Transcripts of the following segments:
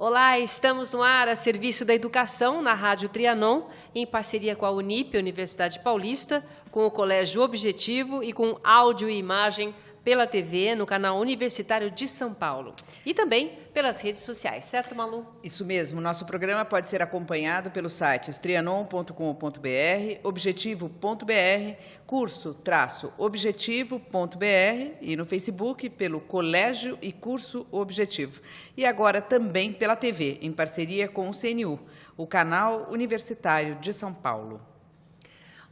Olá, estamos no ar a serviço da educação na Rádio Trianon, em parceria com a Unip, Universidade Paulista, com o Colégio Objetivo e com áudio e imagem pela TV no canal Universitário de São Paulo. E também pelas redes sociais, certo, Malu? Isso mesmo. Nosso programa pode ser acompanhado pelos sites trianon.com.br, objetivo.br, curso-objetivo.br e no Facebook pelo Colégio e Curso Objetivo. E agora também pela TV, em parceria com o CNU, o canal Universitário de São Paulo.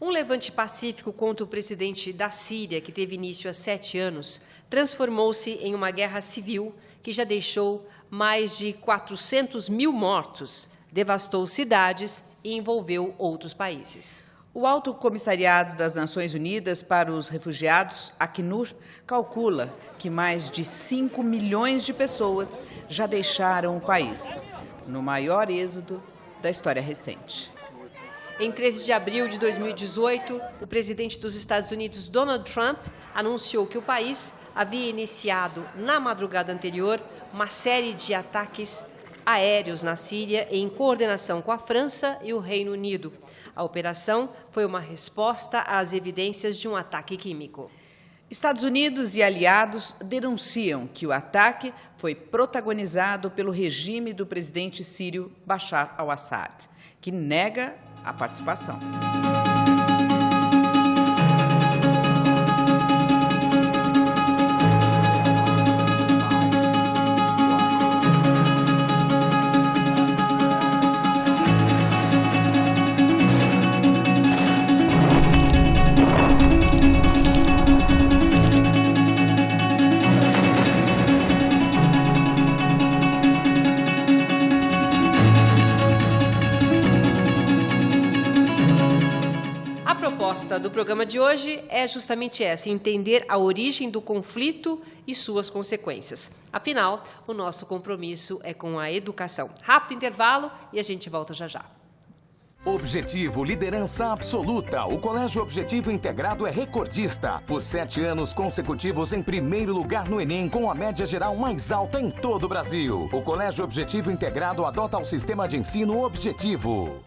Um levante pacífico contra o presidente da Síria, que teve início há 7 anos, transformou-se em uma guerra civil que já deixou mais de 400 mil mortos, devastou cidades e envolveu outros países. O Alto Comissariado das Nações Unidas para os Refugiados, Acnur, calcula que mais de 5 milhões de pessoas já deixaram o país, no maior êxodo da história recente. Em 13 de abril de 2018, o presidente dos Estados Unidos, Donald Trump, anunciou que o país havia iniciado, na madrugada anterior, uma série de ataques aéreos na Síria em coordenação com a França e o Reino Unido. A operação foi uma resposta às evidências de um ataque químico. Estados Unidos e aliados denunciam que o ataque foi protagonizado pelo regime do presidente sírio Bashar al-Assad, que nega a participação. A proposta do programa de hoje é justamente essa, entender a origem do conflito e suas consequências. Afinal, o nosso compromisso é com a educação. Rápido intervalo e a gente volta já já. Objetivo, liderança absoluta. O Colégio Objetivo Integrado é recordista. Por 7 anos consecutivos em primeiro lugar no Enem, com a média geral mais alta em todo o Brasil. O Colégio Objetivo Integrado adota o sistema de ensino Objetivo.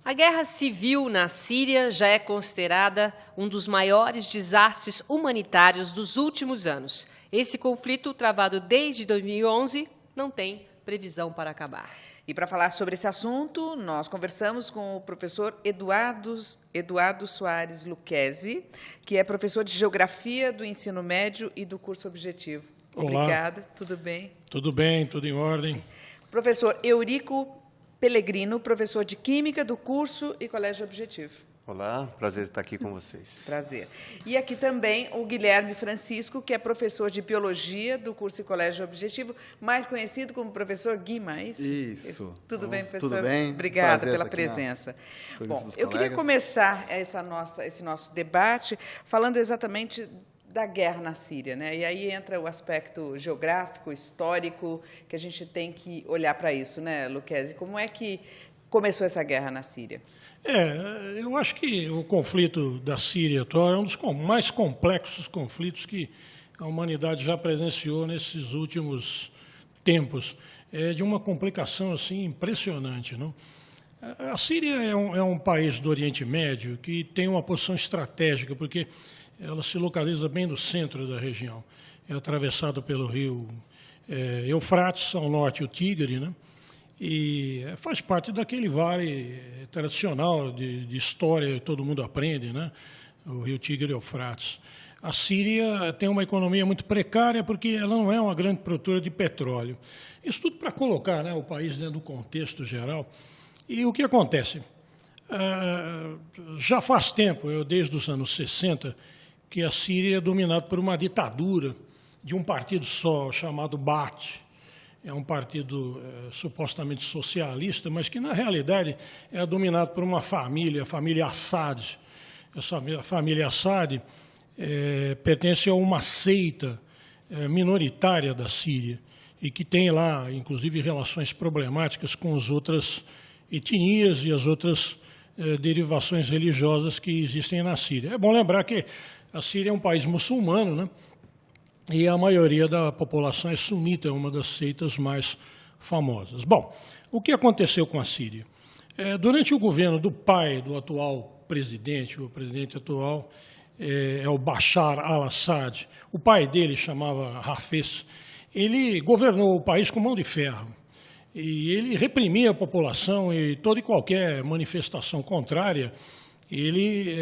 A guerra civil na Síria já é considerada um dos maiores desastres humanitários dos últimos anos. Esse conflito, travado desde 2011, não tem previsão para acabar. E para falar sobre esse assunto, nós conversamos com o professor Eduardo Soares Lucchesi, que é professor de Geografia do Ensino Médio e do curso Objetivo. Olá. Obrigada, tudo bem? Tudo bem, tudo em ordem. Professor Eurico Pellegrino, professor de Química do curso e Colégio Objetivo. Olá, prazer estar aqui com vocês. Prazer. E aqui também o Guilherme Francisco, que é professor de Biologia do curso e Colégio Objetivo, mais conhecido como professor Guima, é isso? Isso. Tudo bem, professor? Tudo bem. Obrigada Prazer pela estar aqui presença. Bom, dos eu queria colegas. começar esse nosso debate falando exatamente da guerra na Síria, né? E aí entra o aspecto geográfico, histórico, que a gente tem que olhar para isso, né, Lucchesi? Como é que começou essa guerra na Síria? Eu acho que o conflito da Síria atual é um dos mais complexos conflitos que a humanidade já presenciou nesses últimos tempos. É de uma complicação assim impressionante, não? A Síria é um país do Oriente Médio que tem uma posição estratégica, porque ela se localiza bem no centro da região. É atravessado pelo rio Eufrates, ao norte o Tigre, né? E faz parte daquele vale tradicional de história, todo mundo aprende, né? O rio Tigre e Eufrates. A Síria tem uma economia muito precária porque ela não é uma grande produtora de petróleo. Isso tudo para colocar, né, o país dentro do contexto geral. E o que acontece? Já faz tempo, desde os anos 60, que a Síria é dominada por uma ditadura de um partido só, chamado Baath. É um partido supostamente socialista, mas que, na realidade, é dominado por uma família, a família Assad. Essa família Assad pertence a uma seita minoritária da Síria e que tem lá, inclusive, relações problemáticas com as outras etnias e as outras derivações religiosas que existem na Síria. É bom lembrar que a Síria é um país muçulmano, né? E a maioria da população é sunita, é uma das seitas mais famosas. Bom, o que aconteceu com a Síria? Durante o governo do pai do atual presidente, o presidente atual é o Bashar al-Assad, o pai dele chamava Hafez, ele governou o país com mão de ferro. E ele reprimia a população e toda e qualquer manifestação contrária, ele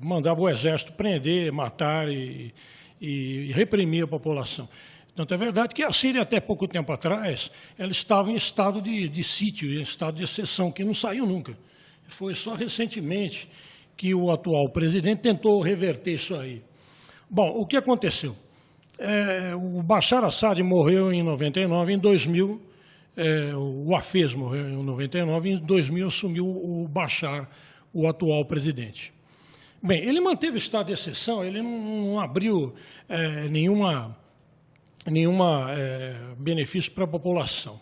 mandava o exército prender, matar e reprimir a população. Tanto é verdade que a Síria, até pouco tempo atrás, ela estava em estado de sítio, em estado de exceção, que não saiu nunca. Foi só recentemente que o atual presidente tentou reverter isso aí. Bom, o que aconteceu? O Bashar al-Assad morreu em 99, em 2000, o Hafez morreu em 99, em 2000 assumiu o Bashar, o atual presidente. Bem, ele manteve o estado de exceção, ele não abriu nenhuma benefício para a população.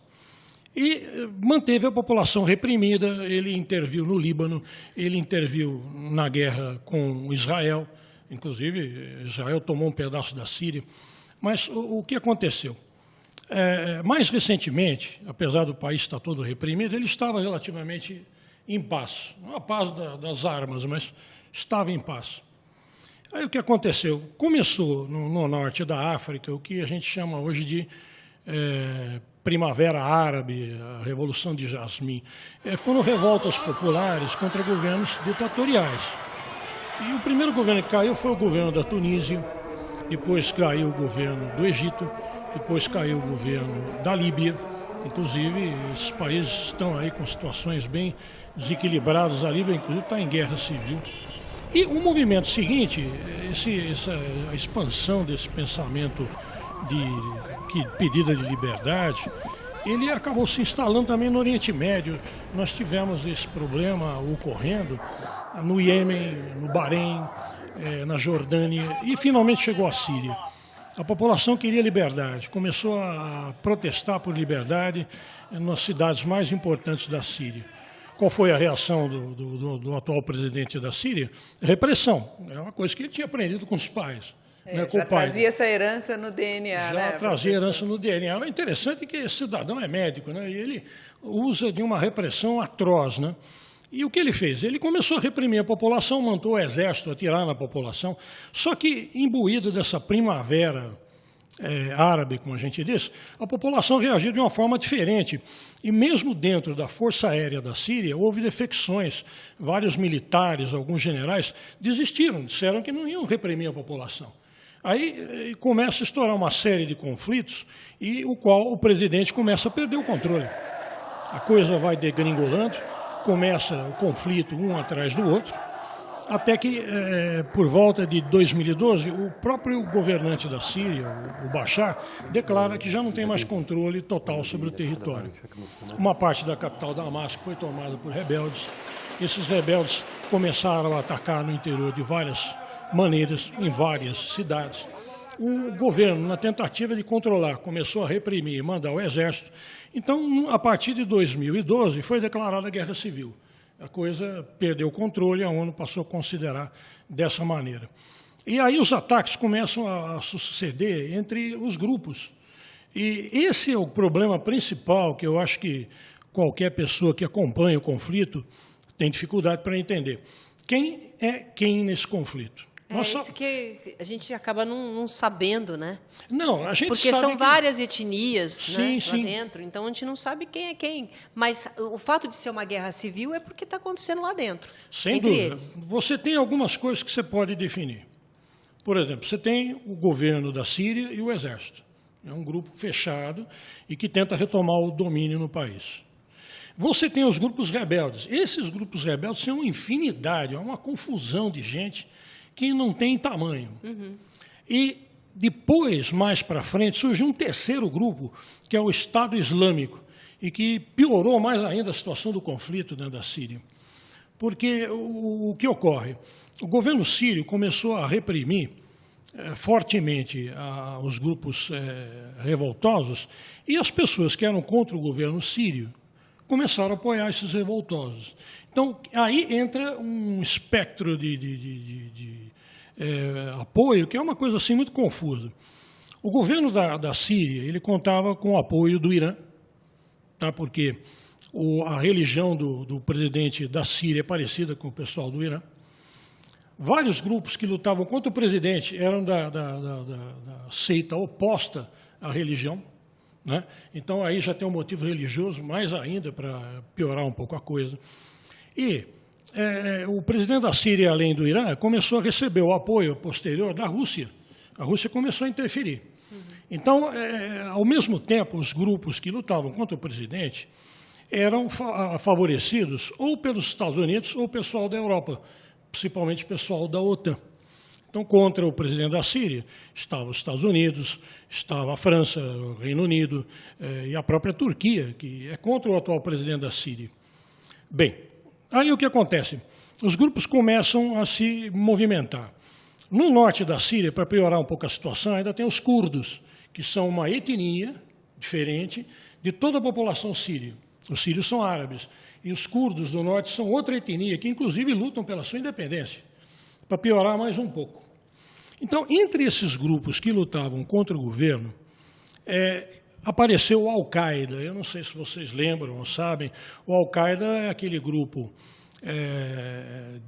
E manteve a população reprimida, ele interviu no Líbano, ele interviu na guerra com Israel, inclusive Israel tomou um pedaço da Síria. Mas o que aconteceu? Mais recentemente, apesar do país estar todo reprimido, ele estava relativamente em paz. Não a paz das armas, mas estava em paz. Aí o que aconteceu? Começou no norte da África, o que a gente chama hoje de Primavera Árabe, a Revolução de Jasmim. Foram revoltas populares contra governos ditatoriais. E o primeiro governo que caiu foi o governo da Tunísia, depois caiu o governo do Egito, depois caiu o governo da Líbia. Inclusive, esses países estão aí com situações bem desequilibradas. A Líbia, inclusive, está em guerra civil. E o movimento seguinte, a expansão desse pensamento de pedida de liberdade, ele acabou se instalando também no Oriente Médio. Nós tivemos esse problema ocorrendo no Iêmen, no Bahrein, na Jordânia e finalmente chegou à Síria. A população queria liberdade, começou a protestar por liberdade nas cidades mais importantes da Síria. Qual foi a reação do atual presidente da Síria? Repressão. É uma coisa que ele tinha aprendido com os pais. Já trazia essa herança no DNA, Já trazia herança no DNA. É interessante que esse cidadão é médico, né? E ele usa de uma repressão atroz, né? E o que ele fez? Ele começou a reprimir a população, mandou o exército atirar na população, só que, imbuído dessa primavera árabe, como a gente diz, a população reagiu de uma forma diferente. E mesmo dentro da Força Aérea da Síria, houve defecções. Vários militares, alguns generais, desistiram, disseram que não iam reprimir a população. Aí começa a estourar uma série de conflitos e o qual o presidente começa a perder o controle. A coisa vai degringolando, começa o conflito um atrás do outro, até que, por volta de 2012, o próprio governante da Síria, o Bashar, declara que já não tem mais controle total sobre o território. Uma parte da capital, Damasco, foi tomada por rebeldes. Esses rebeldes começaram a atacar no interior de várias maneiras, em várias cidades. O governo, na tentativa de controlar, começou a reprimir e mandar o exército. Então, a partir de 2012, foi declarada a guerra civil. A coisa perdeu o controle, a ONU passou a considerar dessa maneira. E aí os ataques começam a suceder entre os grupos. E esse é o problema principal que eu acho que qualquer pessoa que acompanha o conflito tem dificuldade para entender. Quem é quem nesse conflito? Isso que a gente acaba não sabendo, né? Não, a gente porque sabe são várias etnias, né, sim. lá dentro, então a gente não sabe quem é quem. Mas o fato de ser uma guerra civil é porque está acontecendo lá dentro. Sem entre dúvida. Eles. Você tem algumas coisas que você pode definir. Por exemplo, você tem o governo da Síria e o exército. É um grupo fechado e que tenta retomar o domínio no país. Você tem os grupos rebeldes. Esses grupos rebeldes são uma infinidade, é uma confusão de gente que não tem tamanho. Uhum. E depois, mais para frente, surgiu um terceiro grupo, que é o Estado Islâmico, e que piorou mais ainda a situação do conflito dentro da Síria. Porque o que ocorre? O governo sírio começou a reprimir fortemente os grupos revoltosos, e as pessoas que eram contra o governo sírio começaram a apoiar esses revoltosos. Então, aí entra um espectro de apoio, que é uma coisa assim muito confusa. O governo da Síria ele contava com o apoio do Irã, tá? Porque a religião do presidente da Síria é parecida com o pessoal do Irã. Vários grupos que lutavam contra o presidente eram da seita oposta à religião, né? Então, aí já tem um motivo religioso, mais ainda, para piorar um pouco a coisa. E o presidente da Síria, além do Irã, começou a receber o apoio posterior da Rússia. A Rússia começou a interferir. Então, ao mesmo tempo, os grupos que lutavam contra o presidente eram favorecidos ou pelos Estados Unidos ou pessoal da Europa, principalmente o pessoal da OTAN. Então, contra o presidente da Síria, estavam os Estados Unidos, estava a França, o Reino Unido e a própria Turquia, que é contra o atual presidente da Síria. Bem, aí o que acontece? Os grupos começam a se movimentar. No norte da Síria, para piorar um pouco a situação, ainda tem os curdos, que são uma etnia diferente de toda a população síria. Os sírios são árabes, e os curdos do norte são outra etnia, que inclusive lutam pela sua independência, para piorar mais um pouco. Então, entre esses grupos que lutavam contra o governo, apareceu o Al-Qaeda. Eu não sei se vocês lembram ou sabem, o Al-Qaeda é aquele grupo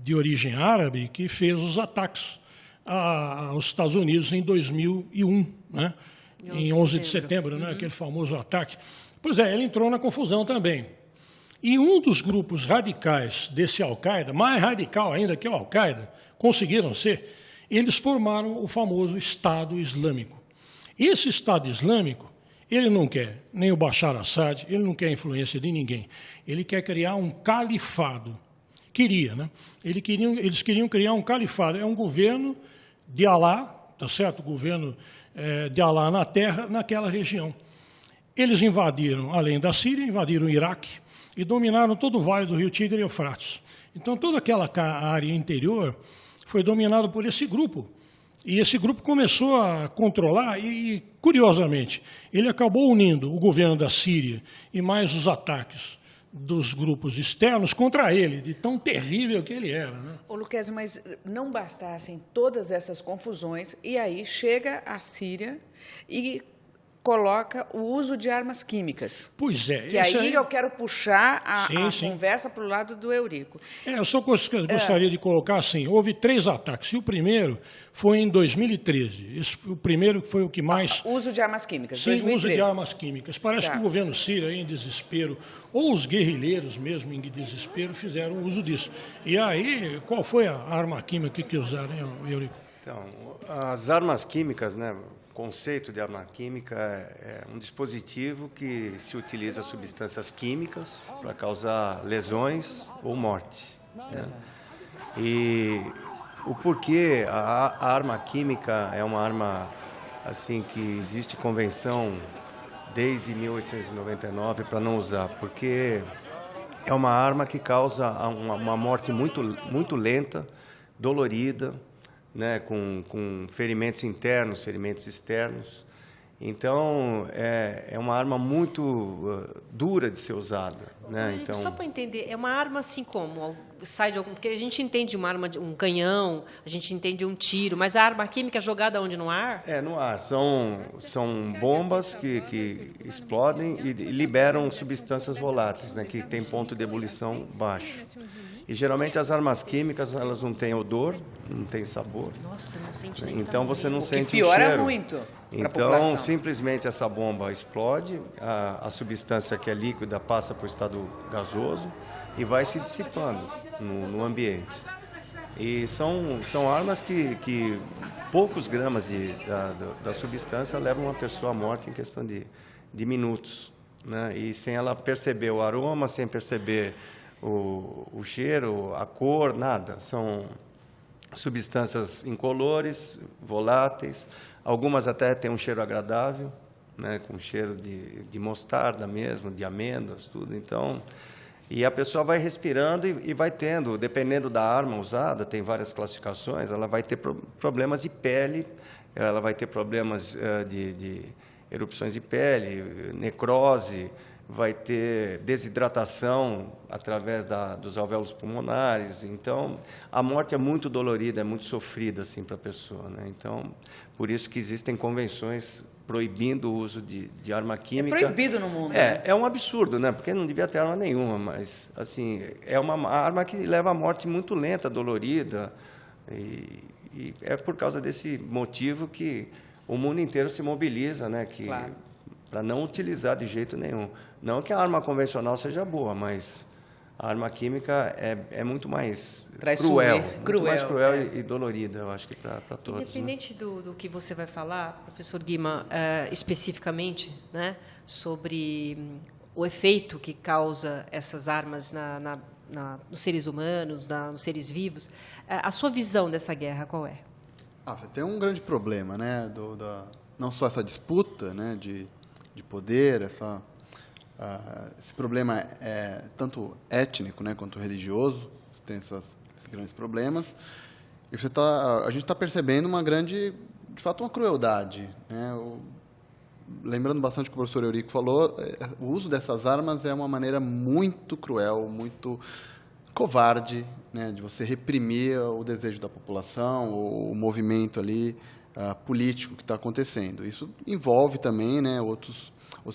de origem árabe que fez os ataques aos Estados Unidos em 2001, né? Em 11 de setembro, né? Aquele famoso ataque. Pois é, ele entrou na confusão também. E um dos grupos radicais desse Al-Qaeda, mais radical ainda que o Al-Qaeda, conseguiram ser, eles formaram o famoso Estado Islâmico. Esse Estado Islâmico, ele não quer nem o Bashar Assad, ele não quer a influência de ninguém. Ele quer criar um califado. Queria, né? Eles queriam criar um califado. É um governo de Alá, tá certo? O governo de Alá na terra, naquela região. Eles invadiram, além da Síria, invadiram o Iraque e dominaram todo o vale do rio Tigre e Eufrates. Então, toda aquela área interior foi dominada por esse grupo. E esse grupo começou a controlar e, curiosamente, ele acabou unindo o governo da Síria e mais os ataques dos grupos externos contra ele, de tão terrível que ele era, né? Ô, Lucchesi, mas não bastassem todas essas confusões, e aí chega a Síria e coloca o uso de armas químicas. Pois é. Que aí eu quero puxar a conversa para o lado do Eurico. Eu só gostaria de colocar assim, houve 3 ataques, e o primeiro foi em 2013. O primeiro foi o que mais... Uso de armas químicas, Sim, 2013. uso de armas químicas. Parece que o governo sírio, em desespero, ou os guerrilheiros mesmo em desespero, fizeram uso disso. E aí, qual foi a arma química que usaram, hein, Eurico? Então, as armas químicas, né? O conceito de arma química é um dispositivo que se utiliza substâncias químicas para causar lesões ou morte, né? E o porquê a arma química é uma arma assim que existe convenção desde 1899 para não usar, porque é uma arma que causa uma morte muito lenta, dolorida, né, com ferimentos internos, ferimentos externos. Então, é uma arma muito dura de ser usada, né? Então, só para entender, é uma arma assim como? Sai de algum, porque a gente entende uma arma, um canhão, a gente entende um tiro, mas a arma química é jogada onde? No ar? no ar. São bombas que explodem e liberam substâncias voláteis, né, que tem ponto de ebulição baixo. E, geralmente, as armas químicas, elas não têm odor, não têm sabor. Nossa, não sente nem. Então, você não sente o cheiro. O que piora muito. Então, simplesmente, essa bomba explode, a substância que é líquida passa para o estado gasoso e vai se dissipando no ambiente. E são armas que poucos gramas da substância levam uma pessoa à morte em questão de minutos, né? E sem ela perceber o aroma, sem perceber o cheiro, a cor, nada. São substâncias incolores, voláteis, algumas até têm um cheiro agradável, né, com cheiro de mostarda mesmo, de amêndoas, tudo. Então, e a pessoa vai respirando e vai tendo, dependendo da arma usada, tem várias classificações, ela vai ter problemas de pele, ela vai ter problemas de erupções de pele, necrose, vai ter desidratação através dos alvéolos pulmonares. Então, a morte é muito dolorida, é muito sofrida assim, para a pessoa, né? Então, por isso que existem convenções proibindo o uso de arma química. É proibido no mundo. Né? É um absurdo, né? Porque não devia ter arma nenhuma, mas assim, é uma arma que leva à morte muito lenta, dolorida, e é por causa desse motivo que o mundo inteiro se mobiliza, né? Claro. Para não utilizar de jeito nenhum. Não que a arma convencional seja boa, mas a arma química é muito mais cruel. Muito mais cruel e dolorida, eu acho que para todos. Independente, né, do que você vai falar, professor Guima, especificamente, né, sobre o efeito que causa essas armas nos seres humanos, nos seres vivos, a sua visão dessa guerra qual é? Tem um grande problema, né, não só essa disputa, né, de poder, esse problema é tanto étnico, né, quanto religioso, você tem esses grandes problemas, e a gente está percebendo de fato, uma crueldade, né? Lembrando bastante o que o professor Eurico falou, o uso dessas armas é uma maneira muito cruel, muito covarde, né, de você reprimir o desejo da população, o movimento ali político que está acontecendo. Isso envolve também, né, outros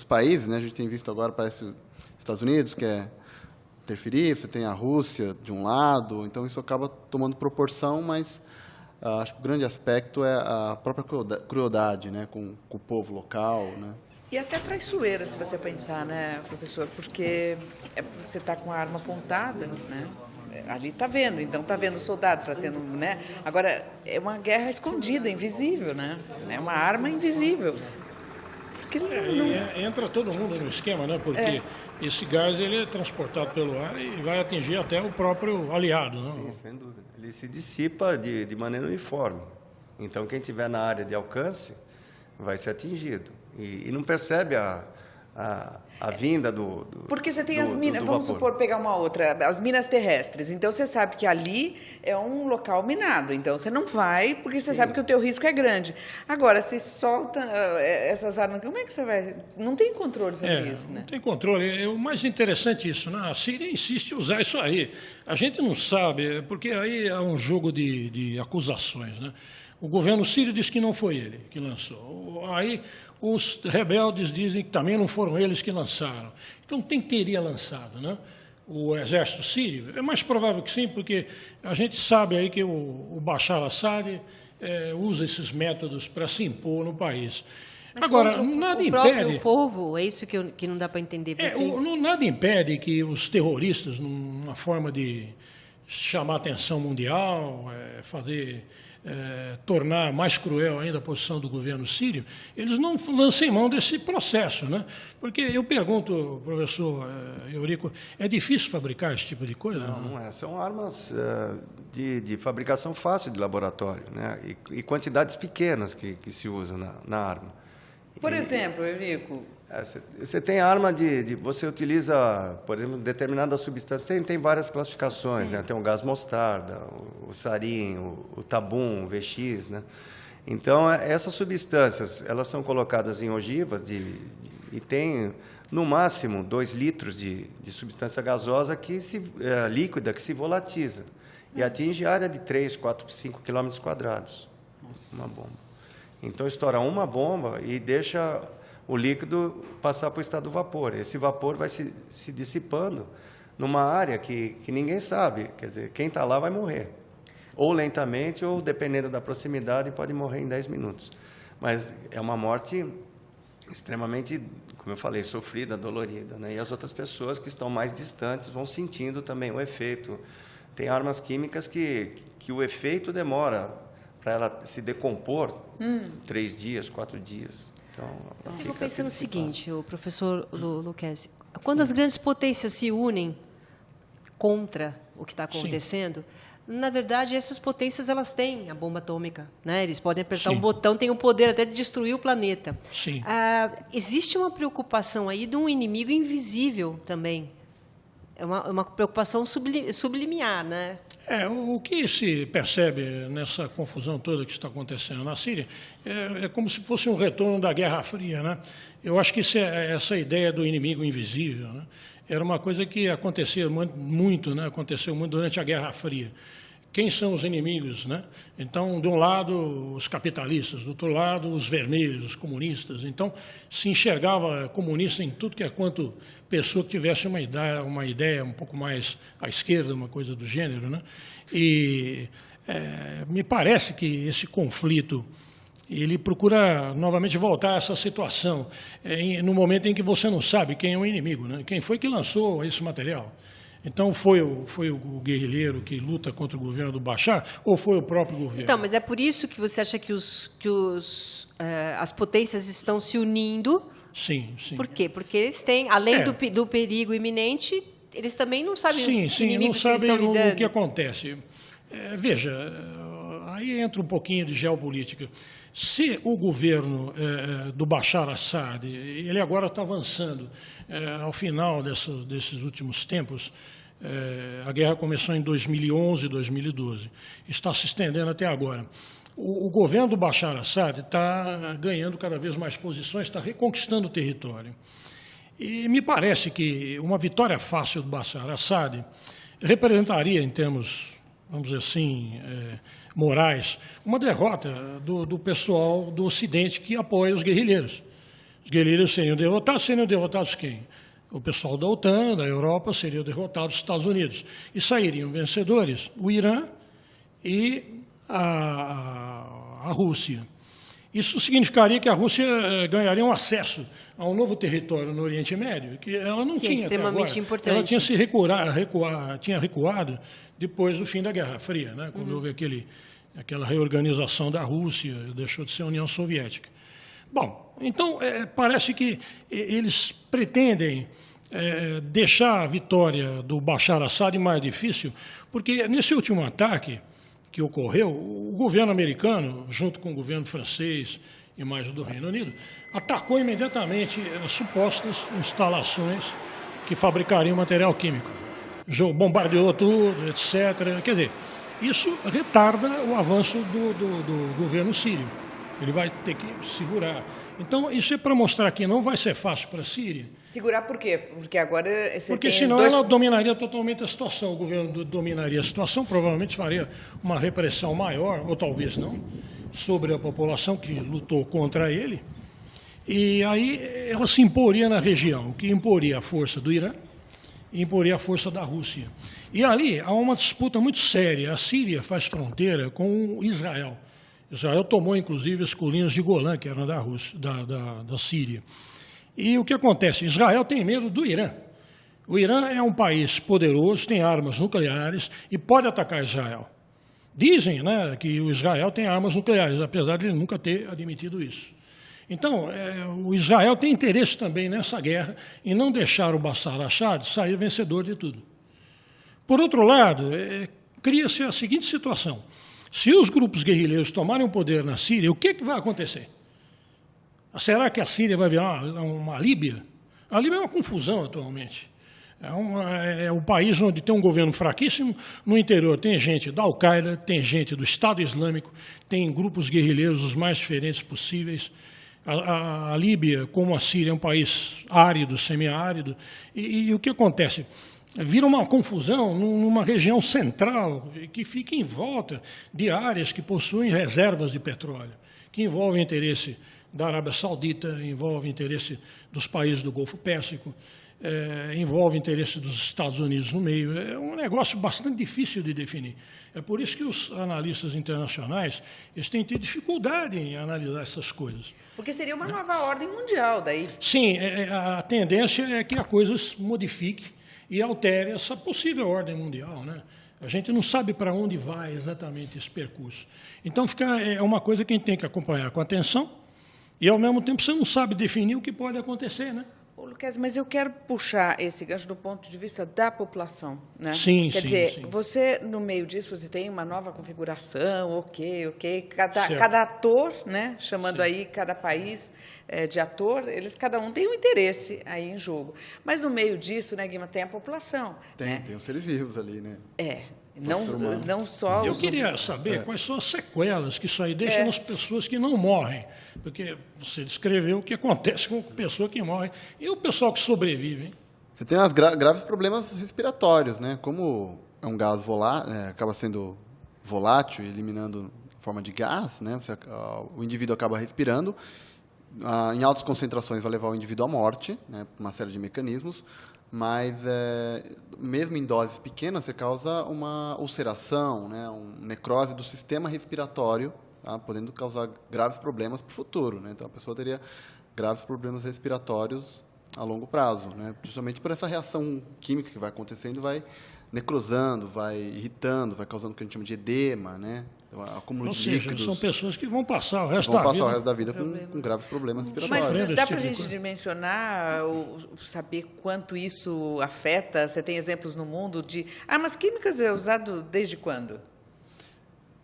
países, né? A gente tem visto agora, parece, os Estados Unidos quer interferir, você tem a Rússia de um lado, então isso acaba tomando proporção, mas acho que o grande aspecto é a própria crueldade, né, com o povo local, né? E até traiçoeira, se você pensar, né, professor? Porque você está com a arma apontada, né? Ali está vendo, então está vendo o soldado, está tendo, né? Agora, é uma guerra escondida, invisível, né? É uma arma invisível. Entra todo mundo no esquema, né? Porque esse gás ele é transportado pelo ar e vai atingir até o próprio aliado, né? Sim, sem dúvida. Ele se dissipa de maneira uniforme. Então, quem estiver na área de alcance vai ser atingido. E não percebe a vinda do Porque você tem as minas, vamos supor, pegar uma outra, as minas terrestres. Então, você sabe que ali é um local minado. Então, você não vai, porque você sabe que o teu risco é grande. Agora, se solta essas armas, como é que você vai? Não tem controle sobre isso, né? Não tem controle. O mais interessante é isso, né? A Síria insiste em usar isso aí. A gente não sabe, porque aí é um jogo de acusações, né? O governo sírio diz que não foi ele que lançou. Aí os rebeldes dizem que também não foram eles que lançaram. Então, quem teria lançado, né? O exército sírio? É mais provável que sim, porque a gente sabe aí que o Bashar al-Assad usa esses métodos para se impor no país. Mas agora, nada impede... O próprio povo, é isso que não dá para entender. Nada impede que os terroristas, numa forma de chamar a atenção mundial, tornar mais cruel ainda a posição do governo sírio, eles não lancem mão desse processo, né? Porque eu pergunto, professor Eurico, é difícil fabricar esse tipo de coisa? Não é. São armas de fabricação fácil de laboratório, né? E quantidades pequenas que se usam na arma. Por exemplo, Eurico... Você tem arma você utiliza, por exemplo, determinadas substâncias, tem várias classificações, né? Tem o gás mostarda, o sarin, o tabum, o VX, né? Então, essas substâncias, elas são colocadas em ogivas e tem, no máximo, 2 litros de substância gasosa líquida que se volatiza e atinge área de 3, 4, 5 quilômetros quadrados. Uma bomba. Então, estoura uma bomba e deixa o líquido passar para o estado do vapor. Esse vapor vai se dissipando numa área que ninguém sabe. Quer dizer, quem está lá vai morrer. Ou lentamente, ou, dependendo da proximidade, pode morrer em 10 minutos. Mas é uma morte extremamente, como eu falei, sofrida, dolorida, né? E as outras pessoas que estão mais distantes vão sentindo também o efeito. Tem armas químicas que o efeito demora para ela se decompor 3 dias, 4 dias. Então, eu fico pensando o seguinte, o professor Lucchesi, quando as grandes potências se unem contra o que está acontecendo, na verdade, essas potências elas têm a bomba atômica, né? Eles podem apertar um botão, têm o poder até de destruir o planeta. Sim. Existe uma preocupação aí de um inimigo invisível também. É uma preocupação sublimiar, né? O que se percebe nessa confusão toda que está acontecendo na Síria é como se fosse um retorno da Guerra Fria, né? Eu acho que essa ideia do inimigo invisível, né, era uma coisa que acontecia muito, né? Aconteceu muito durante a Guerra Fria. Quem são os inimigos, né? Então, de um lado, os capitalistas, do outro lado, os vermelhos, os comunistas. Então, se enxergava comunista em tudo que é quanto pessoa que tivesse uma ideia um pouco mais à esquerda, uma coisa do gênero, né? E me parece que esse conflito ele procura novamente voltar a essa situação no momento em que você não sabe quem é o inimigo, né? Quem foi que lançou esse material. Então, foi o guerrilheiro que luta contra o governo do Bashar ou foi o próprio governo? Então, mas é por isso que você acha que as potências estão se unindo? Sim. Por quê? Porque eles têm, além do perigo iminente, eles também não sabem que inimigos que eles estão lidando. O que acontece. Veja, aí entra um pouquinho de geopolítica. Se o governo do Bashar al-Assad, ele agora está avançando, ao final desses últimos tempos, a guerra começou em 2011, 2012, está se estendendo até agora. O governo do Bashar al-Assad está ganhando cada vez mais posições, está reconquistando o território. E me parece que uma vitória fácil do Bashar al-Assad representaria, em termos, vamos dizer assim, morais, uma derrota do pessoal do Ocidente que apoia os guerrilheiros. Os guerrilheiros seriam derrotados quem? O pessoal da OTAN, da Europa, seriam derrotados os Estados Unidos. E sairiam vencedores o Irã e a Rússia. Isso significaria que a Rússia ganharia um acesso a um novo território no Oriente Médio, que ela não tinha até agora. Extremamente importante. Ela tinha recuado depois do fim da Guerra Fria, né, quando houve aquela reorganização da Rússia, deixou de ser a União Soviética. Bom, então, parece que eles pretendem deixar a vitória do Bashar al-Assad mais difícil, porque nesse último ataque que ocorreu, o governo americano, junto com o governo francês e mais o do Reino Unido, atacou imediatamente as supostas instalações que fabricariam material químico. Bombardeou tudo, etc. Quer dizer, isso retarda o avanço do governo sírio. Ele vai ter que segurar. Então, isso é para mostrar que não vai ser fácil para a Síria. Segurar por quê? Porque agora você Porque tem senão ela dominaria totalmente a situação. O governo dominaria a situação, provavelmente faria uma repressão maior, ou talvez não, sobre a população que lutou contra ele. E aí ela se imporia na região, o que imporia a força do Irã e imporia a força da Rússia. E ali há uma disputa muito séria. A Síria faz fronteira com Israel. Israel tomou, inclusive, as colinas de Golã, que eram da Síria. E o que acontece? Israel tem medo do Irã. O Irã é um país poderoso, tem armas nucleares e pode atacar Israel. Dizem, né, que o Israel tem armas nucleares, apesar de ele nunca ter admitido isso. Então, o Israel tem interesse também nessa guerra em não deixar o Bashar al-Assad sair vencedor de tudo. Por outro lado, cria-se a seguinte situação. Se os grupos guerrilheiros tomarem o poder na Síria, o que vai acontecer? Será que a Síria vai virar uma Líbia? A Líbia é uma confusão atualmente. É um país onde tem um governo fraquíssimo, no interior tem gente da Al-Qaeda, tem gente do Estado Islâmico, tem grupos guerrilheiros os mais diferentes possíveis. A Líbia, como a Síria, é um país árido, semiárido. E o que acontece? Vira uma confusão numa região central que fica em volta de áreas que possuem reservas de petróleo, que envolve o interesse da Arábia Saudita, envolve o interesse dos países do Golfo Pérsico, envolve o interesse dos Estados Unidos no meio. É um negócio bastante difícil de definir. É por isso que os analistas internacionais eles têm tido dificuldade em analisar essas coisas. Porque seria uma nova ordem mundial daí. Sim, a tendência é que a coisa se modifique e altere essa possível ordem mundial, né? A gente não sabe para onde vai exatamente esse percurso. Então, é uma coisa que a gente tem que acompanhar com atenção e, ao mesmo tempo, você não sabe definir o que pode acontecer, né? Ô, Luquezzi, mas eu quero puxar esse gancho do ponto de vista da população, né? Sim, Quer sim, dizer, sim. você, no meio disso, você tem uma nova configuração, ok. Cada ator, né? Chamando Sim. aí cada país de ator, cada um tem um interesse aí em jogo. Mas no meio disso, né, Guima, tem a população. Tem os seres vivos ali, né? Não só Eu os... queria saber quais são as sequelas que isso aí deixa nas pessoas que não morrem. Porque você descreveu o que acontece com a pessoa que morre. E o pessoal que sobrevive, hein? Você tem umas graves problemas respiratórios, né? Como é um gás acaba sendo volátil, eliminando em forma de gás, né? O indivíduo acaba respirando. Em altas concentrações vai levar o indivíduo à morte, né? Por uma série de mecanismos. Mas, mesmo em doses pequenas, você causa uma ulceração, né? Uma necrose do sistema respiratório, tá? Podendo causar graves problemas para o futuro, né? Então, a pessoa teria graves problemas respiratórios a longo prazo, né? Justamente por essa reação química que vai acontecendo, vai necrosando, vai irritando, vai causando o que a gente chama de edema, né? Acúmulo Ou de seja, líquidos. são pessoas que vão passar o resto Vão da passar vida. o resto da vida com graves problemas respiratórios. Mas Sofrendo dá esse para a tipo de gente coisa. dimensionar, saber quanto isso afeta? Você tem exemplos no mundo de armas químicas é usado desde quando?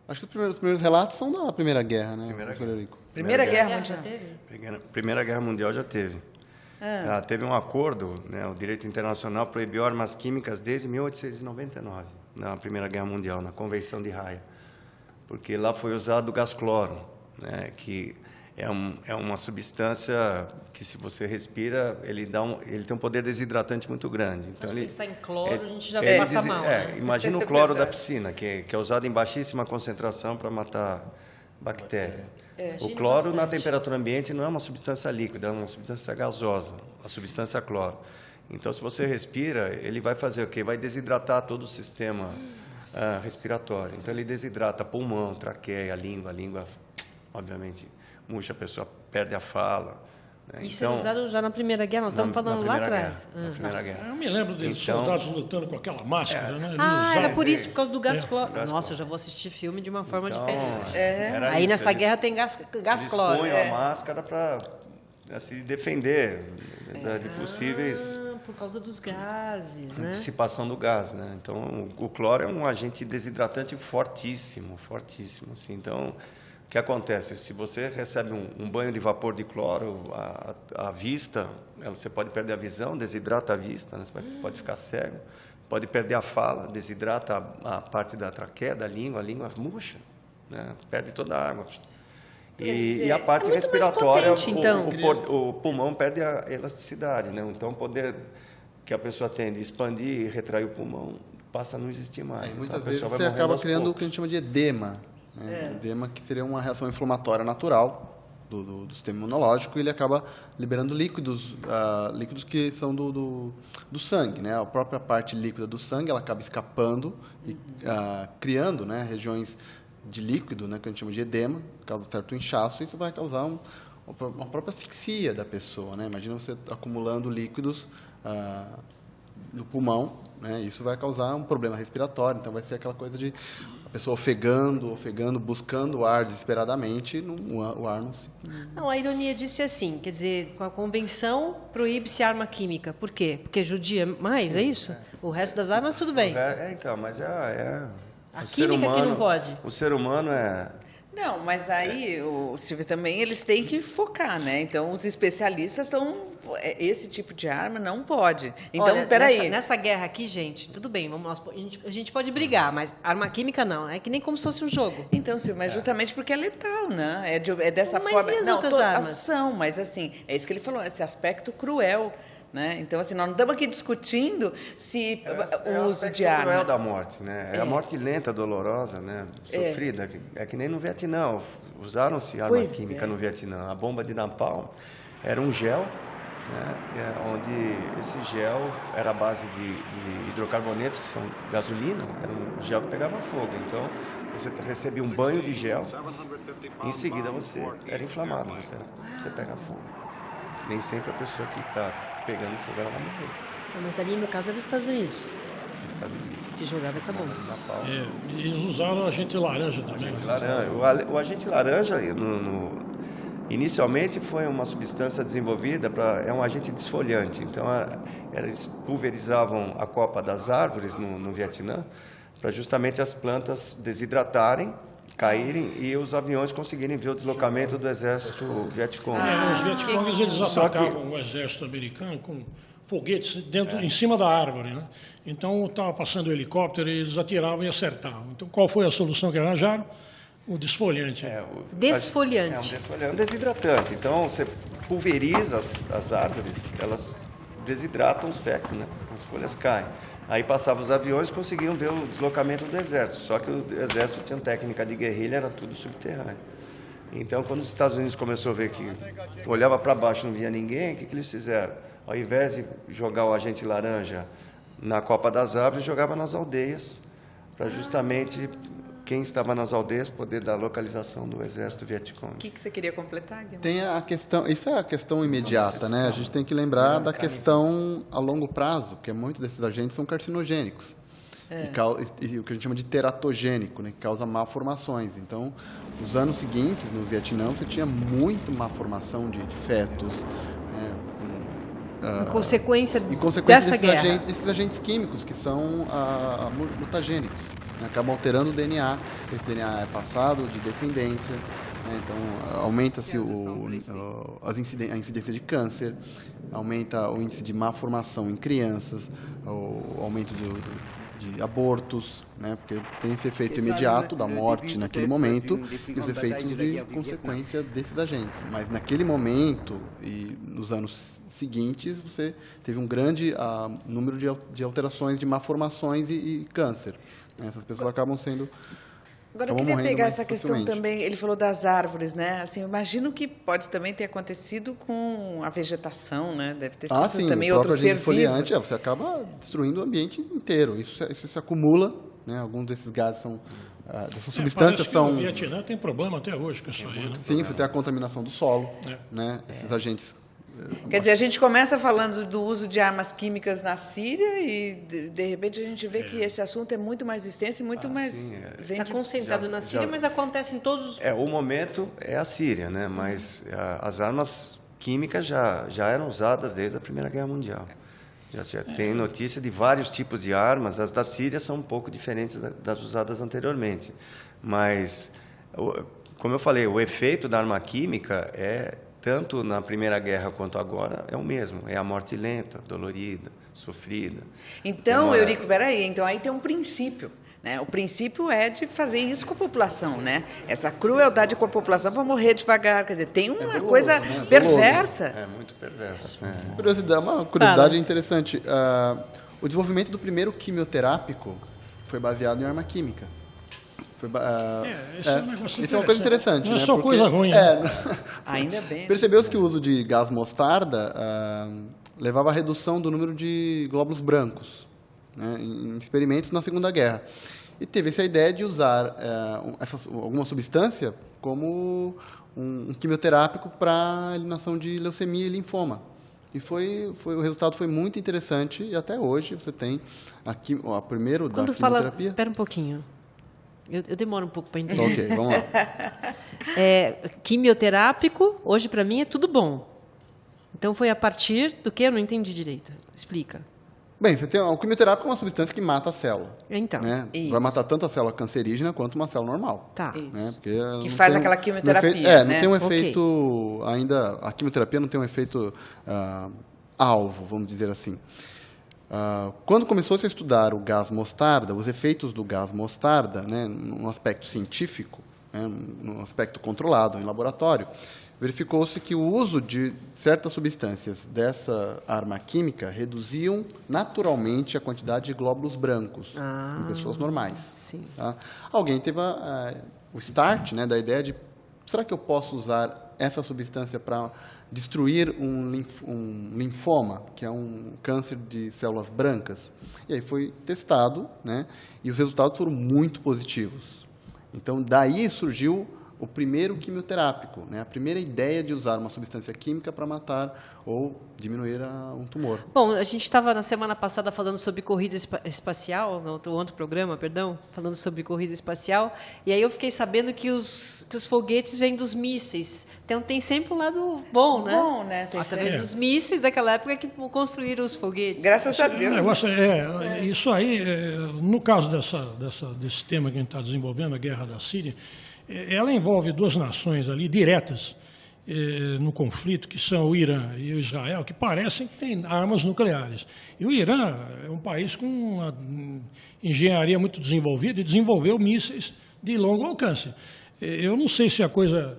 Acho que os primeiros relatos são da Primeira Guerra, né? Frederico? Primeira Guerra Já Mundial. teve? Primeira Guerra Mundial já teve. Teve um acordo, né, o direito internacional proibiu armas químicas desde 1899, na Primeira Guerra Mundial, na Convenção de Haia, porque lá foi usado o gás cloro, né, que é uma substância que, se você respira, ele tem um poder desidratante muito grande. Então, Se ele pensar em cloro, a gente já ele passa mal. imagina o cloro da piscina, que é usado em baixíssima concentração para matar bactéria. O cloro, na temperatura ambiente, não é uma substância líquida, é uma substância gasosa, a substância cloro. Então, se você respira, ele vai fazer o quê? Vai desidratar todo o sistema respiratório. Então, ele desidrata pulmão, traqueia, a língua, obviamente, murcha, a pessoa perde a fala. Né? Isso é usado já na Primeira Guerra, nós estamos falando lá atrás. Na Primeira Guerra. Eu me lembro desses soldados lutando com aquela máscara, né? Eles Era usavam- por isso, por causa do gás cloro. gás Nossa, cloro. eu já vou assistir filme de uma forma Então, diferente. era Aí isso, nessa eles- guerra tem gás Eles cloro. põem a máscara para se defender de possíveis Por causa dos gases, né? dissipação do gás, né? Então, o cloro é um agente desidratante fortíssimo, assim. Então, o que acontece? Se você recebe um banho de vapor de cloro, a vista, você pode perder a visão, desidrata a vista, né? Você pode ficar cego, pode perder a fala, desidrata a parte da traqueia, da língua, a língua murcha, né? Perde toda a água. E a parte é muito mais respiratória, potente, então. o pulmão perde a elasticidade, né? Então, o poder que a pessoa tem de expandir e retrair o pulmão passa a não existir mais. Então, Muitas a vezes pessoa vai você morrendo acaba aos criando o poucos. que a gente chama de edema. Né? Edema, que seria uma reação inflamatória natural do sistema imunológico, e ele acaba liberando líquidos que são do sangue. Né? A própria parte líquida do sangue ela acaba escapando e criando, né, regiões de líquido, né, que a gente chama de edema, causa certo inchaço, e isso vai causar uma própria asfixia da pessoa. Né? Imagina você acumulando líquidos no pulmão, né? Isso vai causar um problema respiratório, então vai ser aquela coisa de a pessoa ofegando, buscando o ar desesperadamente, o ar não se... Não, a ironia disso é assim, quer dizer, com a convenção proíbe-se arma química. Por quê? Porque judia mais, é isso? O resto das armas tudo bem. Então, mas A o ser química que humano, não pode. O ser humano é... Não, mas aí, Silvio, também eles têm que focar, né? Então, os especialistas estão... Esse tipo de arma não pode. Então, Olha, peraí. nessa guerra aqui, gente, tudo bem, a gente pode brigar, mas arma química não. É que nem como se fosse um jogo. Então, Silvio, mas justamente porque é letal, né? É dessa Mas forma. e as Não, outras armas? são, mas assim, é isso que ele falou, esse aspecto cruel. Né? Então, assim, nós não estamos aqui discutindo se o uso de cruel armas. da morte, né? É a morte lenta, dolorosa, né? Sofrida. É que nem no Vietnã. Usaram-se arma química no Vietnã. A bomba de napalm era um gel, né? Onde esse gel era a base de hidrocarbonetos, que são gasolina. Era um gel que pegava fogo. Então, você recebia um banho de gel, em seguida você era inflamado, você pega fogo. Nem sempre a pessoa que está pegando fogo, ela vai morrer. Então, mas ali, no caso, era os Estados Unidos, Nos Estados Unidos. que jogava essa bomba. Napalm. Eles usaram agente laranja também. O agente laranja, inicialmente, foi uma substância desenvolvida é um agente desfolhante. Então, eles pulverizavam a copa das árvores no Vietnã para justamente as plantas desidratarem, caírem e os aviões conseguirem ver o deslocamento do exército Vietcong. Os Vietcongues, eles Só que- atacavam o exército americano com foguetes em cima da árvore, né? Então, estava passando o helicóptero e eles atiravam e acertavam. Então, qual foi a solução que arranjaram? O desfoliante. Desfoliante. É um desfoliante, um desidratante. Então, você pulveriza as árvores, elas desidratam, secam, né? As folhas caem. Aí passavam os aviões, conseguiam ver o deslocamento do exército. Só que o exército tinha técnica de guerrilha, era tudo subterrâneo. Então, quando os Estados Unidos começou a ver que olhava para baixo e não via ninguém, o que eles fizeram? Ao invés de jogar o agente laranja na copa das árvores, jogava nas aldeias, para justamente quem estava nas aldeias poder dar a localização do exército Vietcong. O que você queria completar, Guilherme? Tem a questão, isso é a questão imediata, né? A gente tem que lembrar da questão a longo prazo, que muitos desses agentes são carcinogênicos. E o que a gente chama de teratogênico, né? Que causa malformações. Então, nos anos seguintes, no Vietnã, você tinha muito malformação de fetos, né? Em consequência desses dessa guerra. desses agentes químicos, que são mutagênicos. Acabam alterando o DNA, esse DNA é passado de descendência, né? Então aumenta-se a incidência de câncer, aumenta o índice de má formação em crianças, o aumento de abortos, né? Porque tem esse efeito imediato da morte naquele momento e os efeitos de consequência desses agentes. Mas naquele momento e nos anos seguintes, você teve um grande número de alterações de malformações e câncer. Essas pessoas acabam sendo... Agora, eu queria pegar essa questão também, ele falou das árvores, né? Assim, eu imagino que pode também ter acontecido com a vegetação, né? Deve ter sido sim, também outro ser vivo. Você acaba destruindo o ambiente inteiro. Isso se acumula, né? Alguns desses gases são... dessas substâncias são... O Vietnã tem problema até hoje com isso aí, né? Sim, você tem a contaminação do solo, né? Esses agentes... Quer dizer, a gente começa falando do uso de armas químicas na Síria e, de repente, a gente vê que esse assunto é muito mais extenso e muito mais... Está concentrado na Síria, mas acontece em todos os... O momento é a Síria, né? Mas as armas químicas já eram usadas desde a Primeira Guerra Mundial. Já tem notícia de vários tipos de armas. As da Síria são um pouco diferentes das usadas anteriormente. Mas, como eu falei, o efeito da arma química tanto na Primeira Guerra quanto agora, é o mesmo. É a morte lenta, dolorida, sofrida. Então, Eurico, peraí, então aí tem um princípio, né? O princípio é de fazer isso com a população, né? Essa crueldade com a população para morrer devagar. Quer dizer, tem uma coisa perversa. É muito perverso. Uma curiosidade interessante. O desenvolvimento do primeiro quimioterápico foi baseado em arma química. Isso é um negócio isso é uma coisa interessante. Não é né? só coisa ruim. Ainda bem. Percebeu-se que o uso de gás mostarda levava à redução do número de glóbulos brancos, né, em experimentos na Segunda Guerra. E teve essa ideia de usar alguma substância como um quimioterápico para a eliminação de leucemia e linfoma. E o resultado foi muito interessante e até hoje você tem a primeiro da quimioterapia. Espera um pouquinho. Eu demoro um pouco para entender. Ok, vamos lá. Quimioterápico, hoje para mim é tudo bom. Então foi a partir do que? Eu não entendi direito. Explica. Bem, o quimioterápico é uma substância que mata a célula. Então. Né? Vai matar tanto a célula cancerígena quanto uma célula normal. Tá. Né? Que faz aquela quimioterapia. Não tem um efeito ainda. A quimioterapia não tem um efeito alvo, vamos dizer assim. Quando começou-se a estudar o gás mostarda, os efeitos do gás mostarda, né, num aspecto científico, né, num aspecto controlado em laboratório, verificou-se que o uso de certas substâncias dessa arma química reduziam naturalmente a quantidade de glóbulos brancos em pessoas normais. Sim. Tá? Alguém teve o start, né, da ideia de, será que eu posso usar essa substância para destruir um linfoma, que é um câncer de células brancas? E aí foi testado, né, e os resultados foram muito positivos. Então, daí surgiu o primeiro quimioterápico, né, a primeira ideia de usar uma substância química para matar ou diminuir um tumor. Bom, a gente estava na semana passada falando sobre corrida espacial, no outro programa, perdão, falando sobre corrida espacial, e aí eu fiquei sabendo que os foguetes vêm dos mísseis. Então tem sempre um lado bom, né? Bom, né? Tem através dos mísseis daquela época que construíram os foguetes. Graças a Deus. Isso aí, no caso desse tema que a gente está desenvolvendo, a guerra da Síria, ela envolve duas nações ali diretas no conflito, que são o Irã e o Israel, que parecem que têm armas nucleares. E o Irã é um país com uma engenharia muito desenvolvida e desenvolveu mísseis de longo alcance. Eu não sei se a coisa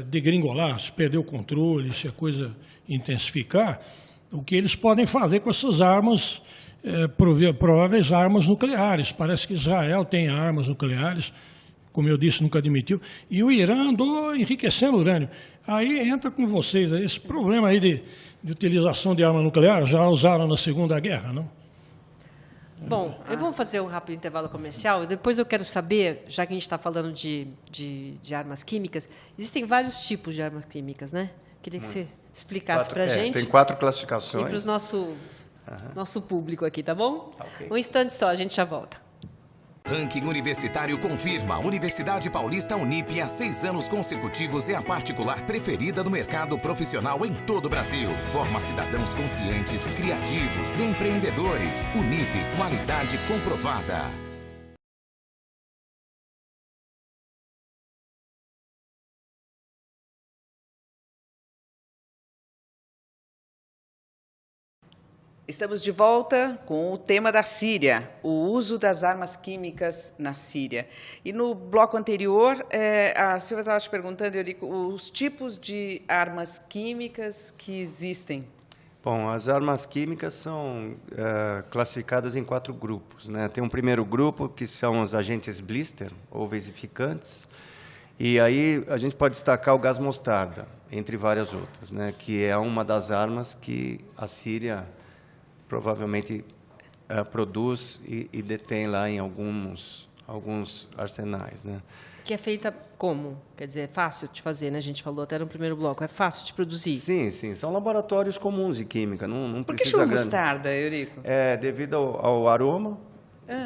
degringolar, se perder o controle, se a coisa intensificar, o que eles podem fazer com essas armas, prováveis armas nucleares. Parece que Israel tem armas nucleares, como eu disse, nunca admitiu, e o Irã andou enriquecendo urânio. Aí entra com vocês esse problema aí de utilização de arma nuclear, já usaram na Segunda Guerra, não? Bom, vamos fazer um rápido intervalo comercial. Depois eu quero saber, já que a gente está falando de armas químicas, existem vários tipos de armas químicas, né? Queria que você explicasse para a gente. Tem 4 E classificações. para o nosso público aqui, tá bom? Okay. Um instante só, a gente já volta. Ranking Universitário confirma. A Universidade Paulista Unip, há 6 anos consecutivos, é a particular preferida do mercado profissional em todo o Brasil. Forma cidadãos conscientes, criativos, empreendedores. Unip, qualidade comprovada. Estamos de volta com o tema da Síria, o uso das armas químicas na Síria. E no bloco anterior, a Silvia estava te perguntando, Eurico, os tipos de armas químicas que existem. Bom, as armas químicas são classificadas em 4 grupos, né? Tem um primeiro grupo, que são os agentes blister, ou vesificantes, e aí a gente pode destacar o gás mostarda, entre várias outras, né? Que é uma das armas que a Síria provavelmente produz e detém lá em alguns arsenais, né? Que é feita como? Quer dizer, é fácil de fazer, né? A gente falou até no primeiro bloco, é fácil de produzir. Sim, sim, são laboratórios comuns de química, não Por que precisa chama grande. mostarda, Eurico? Devido ao aroma,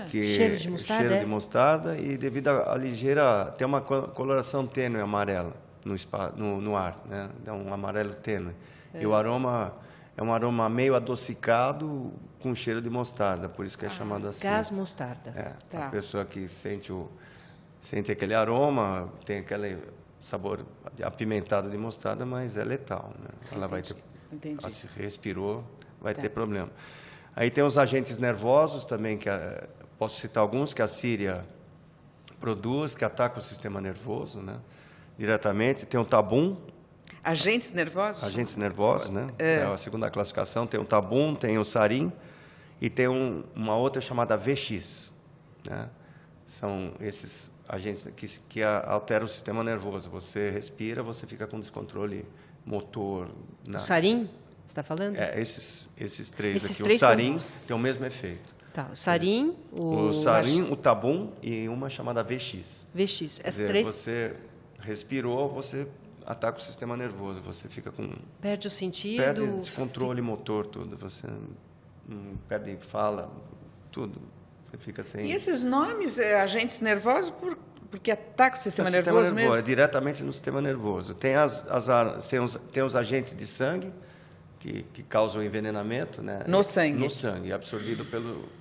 Cheiro de mostarda, cheiro de mostarda, e devido à ligeira, tem uma coloração tênue amarela no ar, né? É um amarelo tênue. E o aroma é um aroma meio adocicado com cheiro de mostarda, por isso que é chamado assim. Gás mostarda. Tá. A pessoa que sente aquele aroma, tem aquele sabor apimentado de mostarda, mas é letal, né? Ela vai ter, ela se respirou, vai ter problema. Aí tem os agentes nervosos também, que posso citar alguns que a Síria produz, que atacam o sistema nervoso, né? Diretamente. Tem o tabum. Agentes nervosos? Agentes nervosos, né? É a segunda classificação. Tem o tabum, tem o sarin e tem uma outra chamada VX, né? São esses agentes que alteram o sistema nervoso. Você respira, você fica com descontrole motor. O sarin, você está falando? Esses 3 Esses aqui. 3 o sarin são... tem o mesmo efeito. Tá, o sarin, o tabum e uma chamada VX. VX, essas dizer, 3... Você respirou, você ataca o sistema nervoso, você fica com... Perde o sentido... Perde descontrole motor, tudo. Você perde fala, tudo. Você fica sem... E esses nomes, agentes nervosos, porque ataca o sistema nervoso mesmo? É diretamente no sistema nervoso. Tem tem os agentes de sangue, que causam envenenamento, né? No sangue? No sangue, absorvido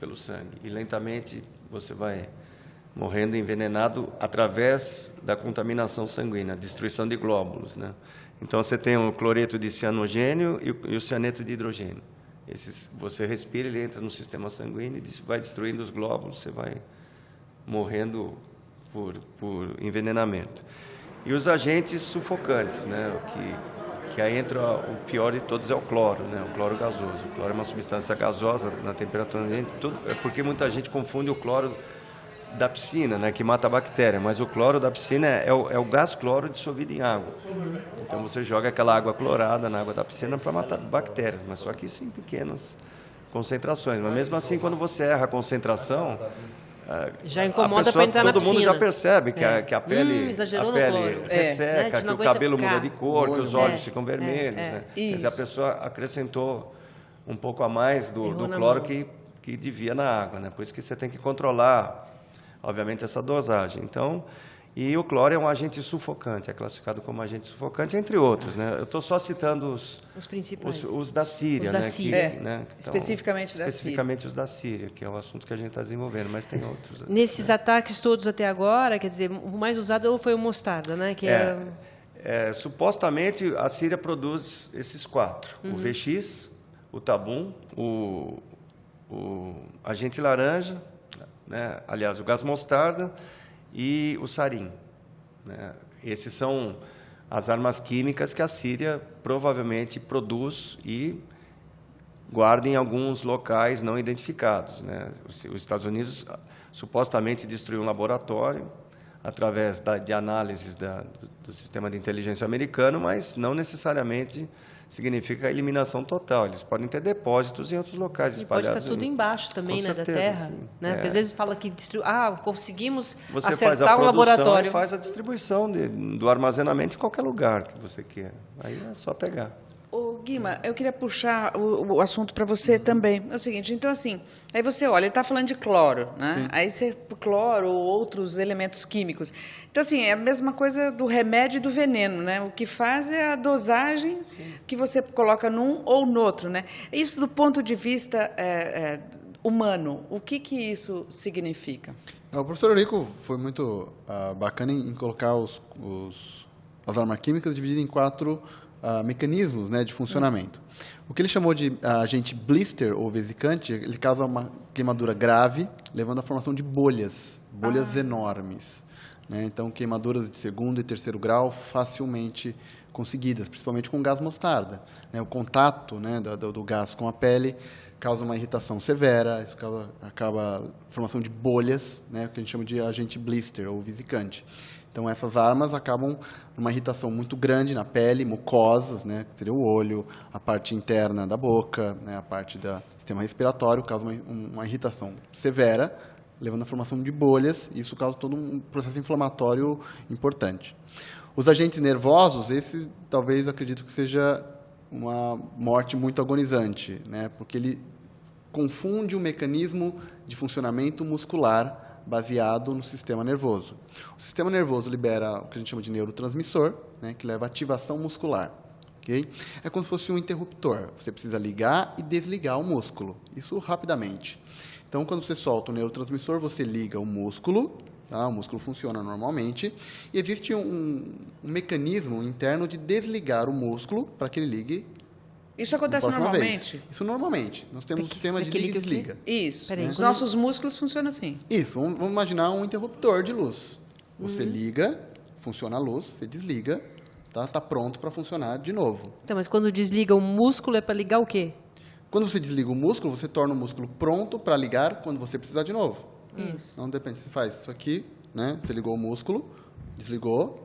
pelo sangue. E lentamente você vai morrendo envenenado através da contaminação sanguínea, destruição de glóbulos, né? Então, você tem o cloreto de cianogênio e o cianeto de hidrogênio. Você respira, ele entra no sistema sanguíneo e vai destruindo os glóbulos, você vai morrendo por envenenamento. E os agentes sufocantes, né? Que aí entra o pior de todos, é o cloro, né? O cloro gasoso. O cloro é uma substância gasosa na temperatura ambiente, porque muita gente confunde o cloro da piscina, né, que mata a bactéria, mas o cloro da piscina é o gás cloro dissolvido em água. Então você joga aquela água clorada na água da piscina para matar bactérias, mas só que isso em pequenas concentrações. Mas mesmo assim, quando você erra a concentração, já incomoda para entrar na piscina. Todo mundo já percebe que a pele resseca, né? que o cabelo muda de cor, que os olhos ficam vermelhos. Né? Quer dizer, a pessoa acrescentou um pouco a mais do cloro que devia na água, né? Por isso que você tem que controlar, obviamente, essa dosagem. Então, e o cloro é um agente sufocante, é classificado como agente sufocante, entre outros, né? Eu estou só citando os principais, os da Síria, os da né? Síria. Né? Então, especificamente os da Síria, que é o assunto que a gente está desenvolvendo, mas tem outros. Nesses ataques todos até agora, quer dizer, o mais usado foi o mostarda, né? Que supostamente, a Síria produz esses 4. O VX, o Tabum, o agente laranja, né? Aliás, o gás mostarda e o sarin. Né? Esses são as armas químicas que a Síria provavelmente produz e guarda em alguns locais não identificados. Né? Os Estados Unidos supostamente destruiu um laboratório através de análises do sistema de inteligência americano, mas não necessariamente significa a eliminação total. Eles podem ter depósitos em outros locais espalhados. E pode estar tudo embaixo também, né, da terra. Sim. Né? Porque às vezes fala que conseguimos você acertar faz a um produção laboratório. E faz a distribuição do armazenamento em qualquer lugar que você queira. Aí é só pegar. Ô, Guima, eu queria puxar o assunto para você também. É o seguinte, então assim, aí você olha, ele está falando de cloro, né? Sim. Aí você cloro ou outros elementos químicos. Então assim, é a mesma coisa do remédio e do veneno, né? O que faz é a dosagem que você coloca num ou no outro, né? Isso do ponto de vista humano, o que isso significa? O professor Eurico foi muito bacana em colocar as armas químicas divididas em 4 mecanismos, né, de funcionamento. O que ele chamou de agente blister ou vesicante, ele causa uma queimadura grave, levando à formação de bolhas enormes. Né? Então, queimaduras de 2º e 3º grau facilmente conseguidas, principalmente com gás mostarda. Né? O contato, né, do gás com a pele causa uma irritação severa, isso acaba a formação de bolhas, né, que a gente chama de agente blister ou vesicante. Então, essas armas acabam numa irritação muito grande na pele, mucosas, né, que seria o olho, a parte interna da boca, né, a parte do sistema respiratório, causa uma irritação severa, levando à formação de bolhas, e isso causa todo um processo inflamatório importante. Os agentes nervosos, esse talvez acredito que seja uma morte muito agonizante, né, porque ele confunde o mecanismo de funcionamento muscular baseado no sistema nervoso. O sistema nervoso libera o que a gente chama de neurotransmissor, né, que leva à ativação muscular. Okay? É como se fosse um interruptor. Você precisa ligar e desligar o músculo. Isso rapidamente. Então, quando você solta o neurotransmissor, você liga o músculo, tá? O músculo funciona normalmente, e existe um mecanismo interno de desligar o músculo para que ele ligue. Isso acontece normalmente? Isso normalmente. Nós temos um sistema de liga e desliga. Isso. Peraí, Os nossos músculos funcionam assim. Isso. Vamos imaginar um interruptor de luz. Você liga, funciona a luz, você desliga, tá pronto para funcionar de novo. Então, mas quando desliga o músculo é para ligar o quê? Quando você desliga o músculo, você torna o músculo pronto para ligar quando você precisar de novo. Isso. Não depende. Você faz isso aqui, né? Você ligou o músculo, desligou,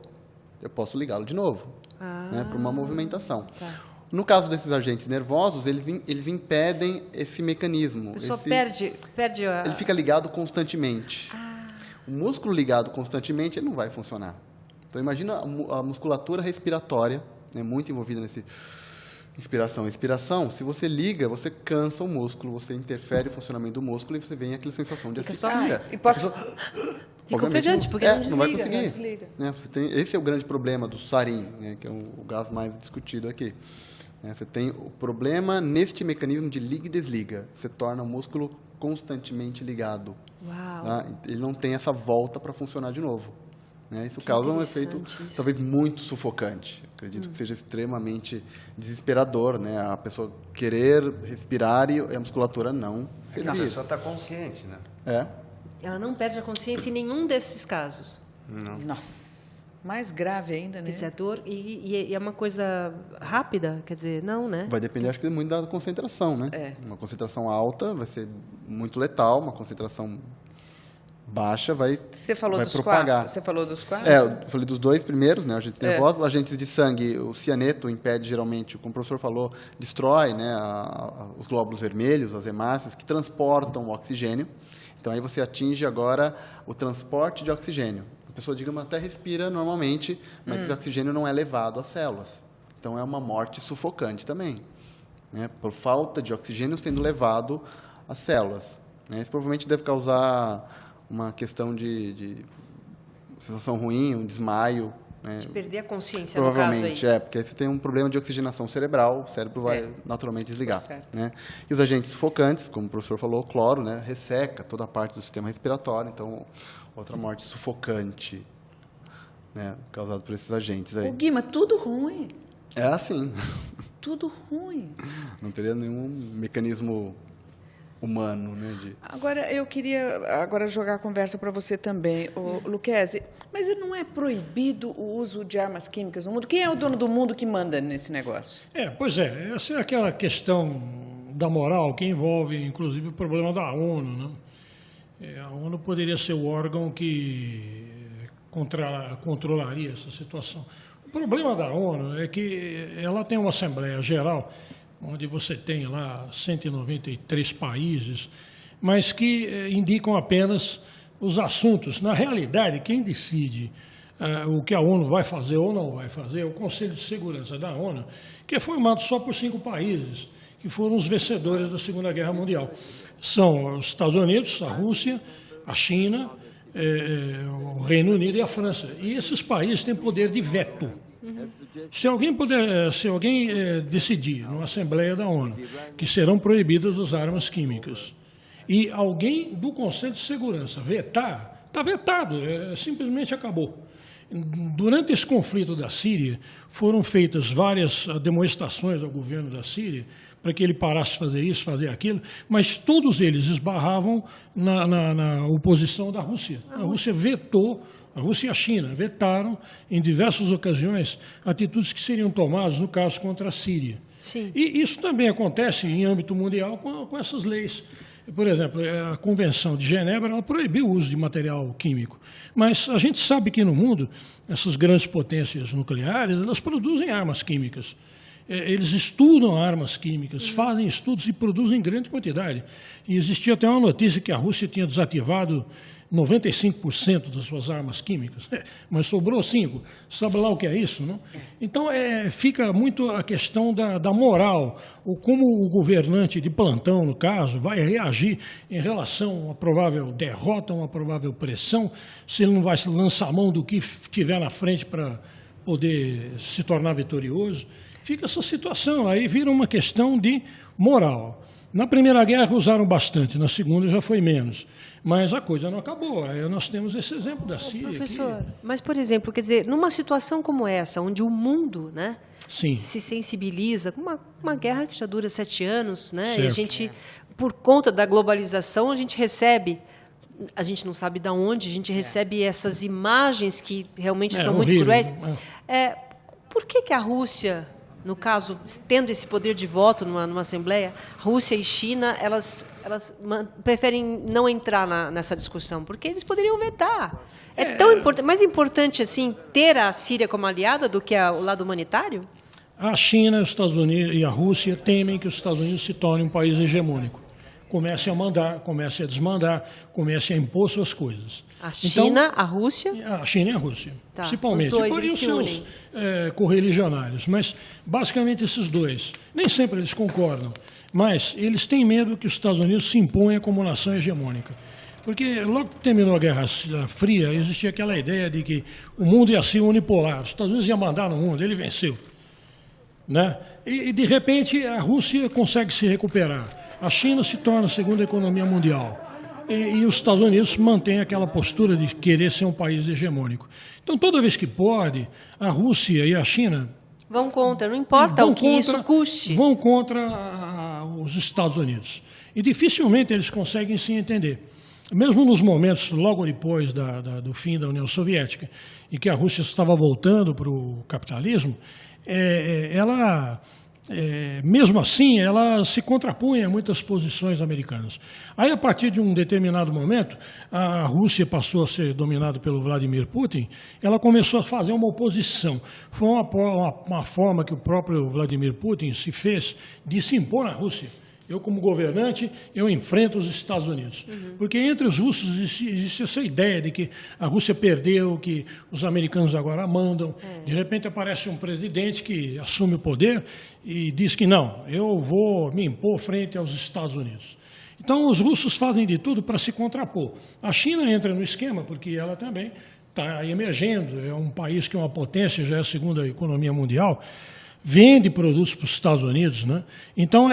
eu posso ligá-lo de novo, né? Para uma movimentação. Tá. No caso desses agentes nervosos, eles impedem esse mecanismo. A pessoa perde a... Ele fica ligado constantemente. O músculo ligado constantemente, ele não vai funcionar. Então, imagina a musculatura respiratória, né, muito envolvida nesse inspiração e expiração. Se você liga, você cansa o músculo, você interfere o funcionamento do músculo e você vem aquela sensação de asfixia. E posso... Fica ofegante, porque não desliga. Não vai conseguir. Não desliga. Né, esse é o grande problema do sarin, né, que é o gás mais discutido aqui. Você tem o problema neste mecanismo de liga e desliga. Você torna o músculo constantemente ligado. Uau. Tá? Ele não tem essa volta para funcionar de novo. Isso causa um efeito talvez muito sufocante. Acredito que seja extremamente desesperador, né? A pessoa querer respirar e a musculatura não servir. A pessoa está consciente, né? Ela não perde a consciência em nenhum desses casos. Não. Nossa, mais grave ainda, né? Quer dizer, a dor e é uma coisa rápida, quer dizer, não, né? Vai depender, acho que, muito da concentração, né? Uma concentração alta vai ser muito letal, uma concentração baixa vai propagar. Você falou dos 4? Você falou dos 4? Eu falei dos 2 primeiros, né? Agentes nervosos, agentes de sangue, o cianeto impede geralmente, como o professor falou, destrói, né, os glóbulos vermelhos, as hemácias, que transportam o oxigênio. Então, aí você atinge agora o transporte de oxigênio. A pessoa, digamos, até respira normalmente, mas esse oxigênio não é levado às células. Então, é uma morte sufocante também, né? Por falta de oxigênio sendo levado às células. Né? Isso provavelmente deve causar uma questão de sensação ruim, um desmaio. Né? De perder a consciência, no caso aí. Provavelmente, porque aí você tem um problema de oxigenação cerebral, o cérebro vai naturalmente desligar. Né? E os agentes sufocantes, como o professor falou, o cloro, né, resseca toda a parte do sistema respiratório, então outra morte sufocante. né, causado por esses agentes aí. O Guima, tudo ruim. É assim. Tudo ruim. Não teria nenhum mecanismo humano, né? Agora, eu queria jogar a conversa para você também, Lucchesi. Mas não é proibido o uso de armas químicas no mundo? Quem é o dono do mundo que manda nesse negócio? Pois é. Essa é aquela questão da moral que envolve, inclusive, o problema da ONU, né? A ONU poderia ser o órgão que controlaria essa situação. O problema da ONU é que ela tem uma Assembleia Geral, onde você tem lá 193 países, mas que indicam apenas os assuntos. Na realidade, quem decide o que a ONU vai fazer ou não vai fazer é o Conselho de Segurança da ONU, que é formado só por 5 países, que foram os vencedores da Segunda Guerra Mundial. São os Estados Unidos, a Rússia, a China, o Reino Unido e a França. E esses países têm poder de veto. Se alguém decidir, numa Assembleia da ONU, que serão proibidas as armas químicas, e alguém do Conselho de Segurança vetar, está vetado, simplesmente acabou. Durante esse conflito da Síria, foram feitas várias demonstrações ao governo da Síria para que ele parasse de fazer isso, fazer aquilo, mas todos eles esbarravam na oposição da Rússia. A Rússia vetou, a Rússia e a China vetaram, em diversas ocasiões, atitudes que seriam tomadas, no caso, contra a Síria. Sim. E isso também acontece em âmbito mundial com essas leis. Por exemplo, a Convenção de Genebra ela proibiu o uso de material químico, mas a gente sabe que no mundo, essas grandes potências nucleares, elas produzem armas químicas. Eles estudam armas químicas, fazem estudos e produzem em grande quantidade. E existia até uma notícia que a Rússia tinha desativado 95% das suas armas químicas, mas sobrou 5%. Sabe lá o que é isso, não? Então, fica muito a questão da moral, ou como o governante de plantão, no caso, vai reagir em relação a uma provável derrota, uma provável pressão, se ele não vai lançar mão do que tiver na frente para poder se tornar vitorioso. Fica essa situação, aí vira uma questão de moral. Na Primeira Guerra usaram bastante, na Segunda já foi menos. Mas a coisa não acabou. Aí nós temos esse exemplo da Síria. Professor, aqui. Mas, por exemplo, quer dizer, numa situação como essa, onde o mundo, né, Sim. se sensibiliza, com uma guerra que já dura 7 anos, né, Certo. e a gente, por conta da globalização, a gente recebe, a gente não sabe de onde, a gente recebe essas imagens que realmente são muito horrível. cruéis. Por que a Rússia, no caso, tendo esse poder de voto numa Assembleia, Rússia e China, elas preferem não entrar nessa discussão, porque eles poderiam vetar. É tão mais importante assim ter a Síria como aliada do que o lado humanitário? A China, os Estados Unidos e a Rússia temem que os Estados Unidos se tornem um país hegemônico. Comece a mandar, comece a desmandar, comece a impor suas coisas. A China, a Rússia? A China e a Rússia, Tá. principalmente. Os dois, Podem eles se seus unem. correligionários, mas basicamente esses dois. Nem sempre eles concordam, mas eles têm medo que os Estados Unidos se imponham como nação hegemônica. Porque logo que terminou a Guerra Fria, existia aquela ideia de que o mundo ia ser unipolar, os Estados Unidos iam mandar no mundo, ele venceu. Né? E, de repente, a Rússia consegue se recuperar. A China se torna a segunda economia mundial. E os Estados Unidos mantêm aquela postura de querer ser um país hegemônico. Então, toda vez que pode, a Rússia e a China... Vão contra, não importa o que isso custe. Vão contra os Estados Unidos. E dificilmente eles conseguem se entender. Mesmo nos momentos, logo depois do fim da União Soviética, em que a Rússia estava voltando para o capitalismo, mesmo assim, ela se contrapunha a muitas posições americanas. Aí, a partir de um determinado momento, a Rússia passou a ser dominada pelo Vladimir Putin, ela começou a fazer uma oposição. Foi uma forma que o próprio Vladimir Putin se fez de se impor na Rússia. Eu, como governante, eu enfrento os Estados Unidos. Porque entre os russos existe essa ideia de que a Rússia perdeu, que os americanos agora mandam. De repente aparece um presidente que assume o poder e diz que não, eu vou me impor frente aos Estados Unidos. Então, os russos fazem de tudo para se contrapor. A China entra no esquema, porque ela também está emergendo, é um país que é uma potência, já é a segunda economia mundial. vende produtos para os Estados Unidos, né? Então,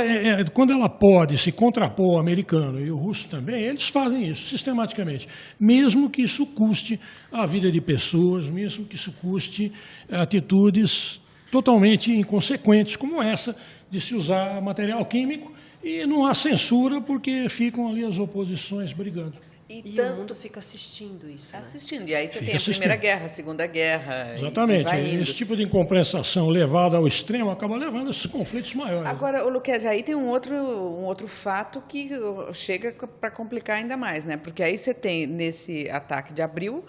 quando ela pode se contrapor ao americano e o russo também, eles fazem isso sistematicamente, mesmo que isso custe a vida de pessoas, mesmo que isso custe atitudes totalmente inconsequentes, como essa de se usar material químico, e não há censura porque ficam ali as oposições brigando. E o mundo fica assistindo isso. Né? Assistindo. E aí você Fica tem a assistindo. Primeira Guerra, a Segunda Guerra. Exatamente. E vai indo. Esse tipo de incompensação levada ao extremo acaba levando a esses conflitos maiores. Agora, o Lucchesi, aí tem um outro fato que chega para complicar ainda mais, né? Porque aí você tem, nesse ataque de abril,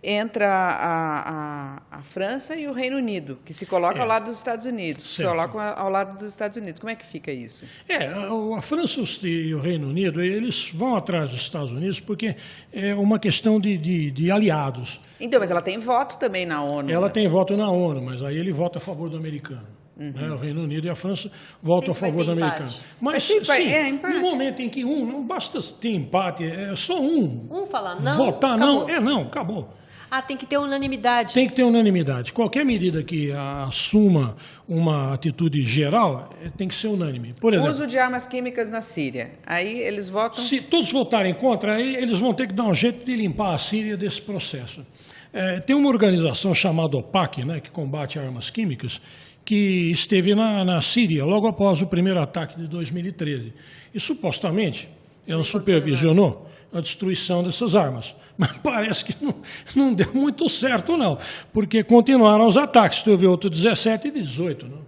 entra a França e o Reino Unido, que se colocam ao lado dos Estados Unidos, se colocam ao lado dos Estados Unidos. Como é que fica isso? A França e o Reino Unido, eles vão atrás dos Estados Unidos porque é uma questão de aliados. Então, mas ela tem voto também na ONU. Ela né? tem voto na ONU, mas aí ele vota a favor do americano. Né? O Reino Unido e a França votam Sempre a favor do vai ter americano. empate. Mas, sempre vai- sim, empate. no momento em que não basta ter empate, é só um Falar não, votar, acabou. acabou. Tem que ter unanimidade. Tem que ter unanimidade. Qualquer medida que assuma uma atitude geral tem que ser unânime. Por exemplo, Uso de armas químicas na Síria. Aí eles votam... se todos votarem contra, aí eles vão ter que dar um jeito de limpar a Síria desse processo. Tem uma organização chamada OPAC, né, que combate armas químicas, que esteve na Síria logo após o primeiro ataque de 2013. E, supostamente, ela supervisionou a destruição dessas armas. Mas parece que não deu muito certo, não, porque continuaram os ataques. Teve outro 17 e 18. Não?